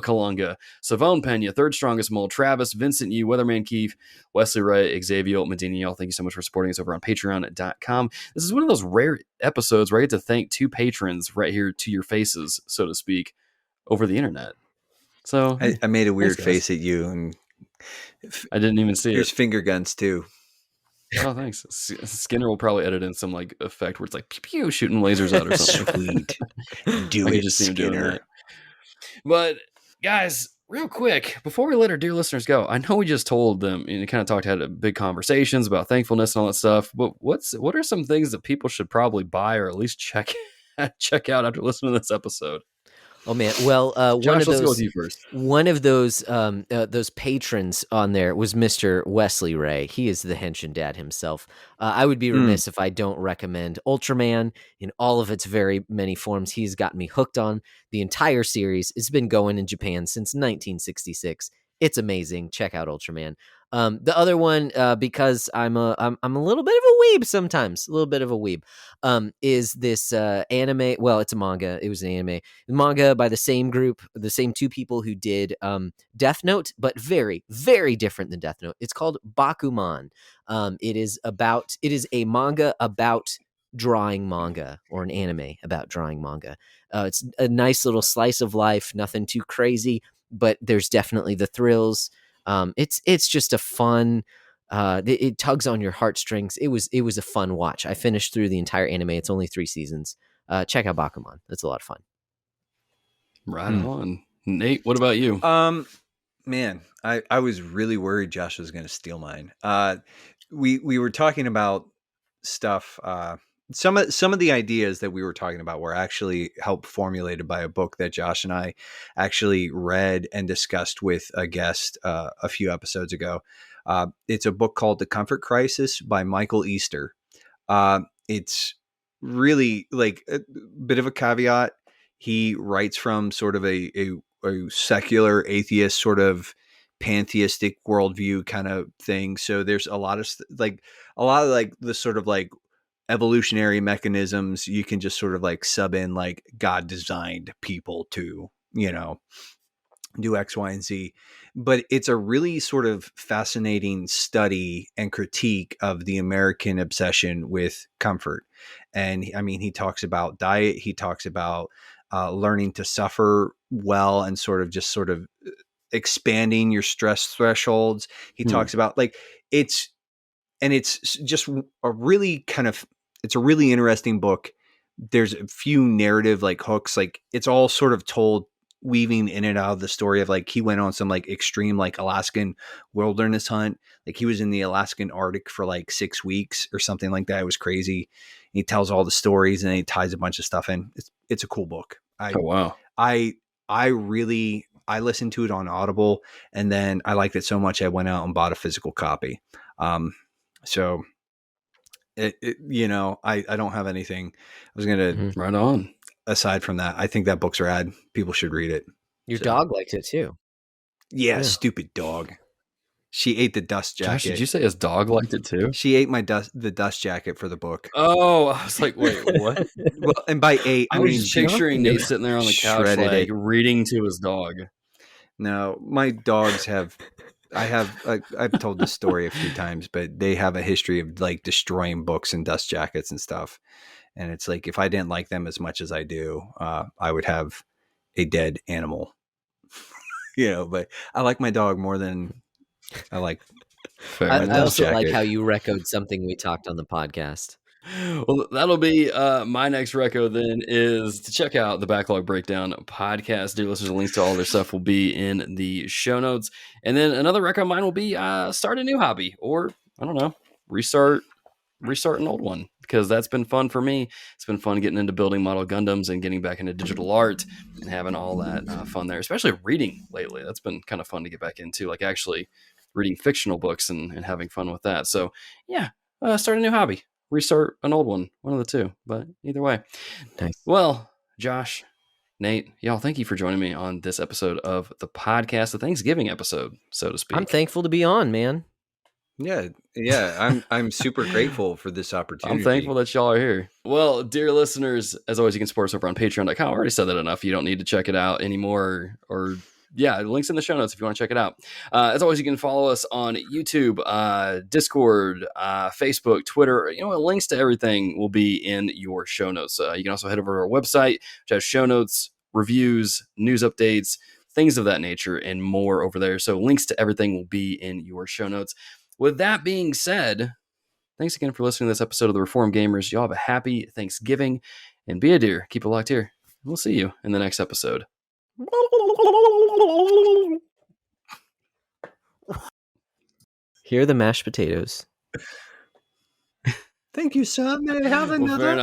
Kalunga, Savone Pena, Third Strongest Mole, Travis, Vincent Yu, Weatherman Keefe, Wesley Wright, Xavier Medina. Y'all, thank you so much for supporting us over on patreon.com. This is one of those rare episodes where I get to thank two patrons right here to your faces, so to speak, over the internet. So I made a weird face at you, and I didn't even see There's finger guns too. Oh, thanks. Skinner will probably edit in some like effect where it's like pew pew shooting lasers out or something. Sweet. Do it, just Skinner. But guys, real quick, before we let our dear listeners go, I know we just told them and kind of had big conversations about thankfulness and all that stuff, but what are some things that people should probably buy or at least check out after listening to this episode? Oh man! Well, Josh, let's go with you first. One of those patrons on there was Mr. Wesley Ray. He is the Henshin Dad himself. I would be remiss if I don't recommend Ultraman in all of its very many forms. He's gotten me hooked on the entire series. It's been going in Japan since 1966. It's amazing. Check out Ultraman. The other one, because I'm a little bit of a weeb sometimes, is this anime. Well, it's a manga. It was an anime manga by the same group, the same two people who did Death Note, but very, very different than Death Note. It's called Bakuman. It is a manga about drawing manga, or an anime about drawing manga. It's a nice little slice of life, nothing too crazy, but there's definitely the thrills. It's just a fun. It tugs on your heartstrings. It was a fun watch. I finished through the entire anime. It's only 3 seasons. Check out Bakuman. It's a lot of fun. Right on. Nate, what about you? Man, I was really worried Josh was going to steal mine. We were talking about stuff. Some of the ideas that we were talking about were actually helped formulated by a book that Josh and I actually read and discussed with a guest a few episodes ago. It's a book called The Comfort Crisis by Michael Easter. It's really like a bit of a caveat. He writes from sort of a secular atheist sort of pantheistic worldview kind of thing. So there's a lot of the sort of like evolutionary mechanisms you can just sort of like sub in, like God designed people to, do X, Y, and Z. But it's a really sort of fascinating study and critique of the American obsession with comfort. And I mean, he talks about diet. He talks about learning to suffer well and sort of expanding your stress thresholds. He talks about like it's just a really it's a really interesting book. There's a few narrative like hooks, like it's all sort of told weaving in and out of the story of like he went on some like extreme like Alaskan wilderness hunt. Like he was in the Alaskan Arctic for like 6 weeks or something like that. It was crazy. He tells all the stories and he ties a bunch of stuff in. It's a cool book. Oh wow. I listened to it on Audible, and then I liked it so much I went out and bought a physical copy. So I don't have anything. I was gonna right on. Aside from that, I think that book's rad. People should read it. Your dog liked it too. Yeah, stupid dog. She ate the dust jacket. Josh, did you say his dog liked it too? She ate the dust jacket for the book. Oh, I was like, wait, what? Well, and by ate, I was just picturing Nate sitting there on the couch, like reading to his dog. No, my dogs have. I've told this story a few times, but they have a history of like destroying books and dust jackets and stuff. And it's like, if I didn't like them as much as I do, I would have a dead animal, but I like my dog more than I like. I also like how you Reco'd something we talked on the podcast. Well, that'll be my next reco then, is to check out the Backlog Breakdown podcast. Dear listeners, links to all their stuff will be in the show notes. And then another reco of mine will be start a new hobby, or I don't know, restart an old one, because that's been fun for me. It's been fun getting into building model Gundams and getting back into digital art and having all that fun there, especially reading lately. That's been kind of fun to get back into, like actually reading fictional books and having fun with that. So yeah, start a new hobby, restart an old one of the two, but either way. Nice. Well, Josh, Nate, y'all, thank you for joining me on this episode of the podcast, the Thanksgiving episode, so to speak. I'm thankful to be on, man. Yeah. I'm super grateful for this opportunity. I'm thankful that y'all are here. Well, dear listeners, as always, you can support us over on patreon.com. I already said that enough. You don't need to check it out anymore, or links in the show notes if you want to check it out. As always, you can follow us on YouTube, Discord, Facebook, Twitter. Links to everything will be in your show notes. You can also head over to our website, which has show notes, reviews, news updates, things of that nature, and more over there. So links to everything will be in your show notes. With that being said, thanks again for listening to this episode of The Reformed Gamers. Y'all have a happy Thanksgiving, and be a dear. Keep it locked here. We'll see you in the next episode. Here are the mashed potatoes. Thank you, son. May I have another? Fair enough.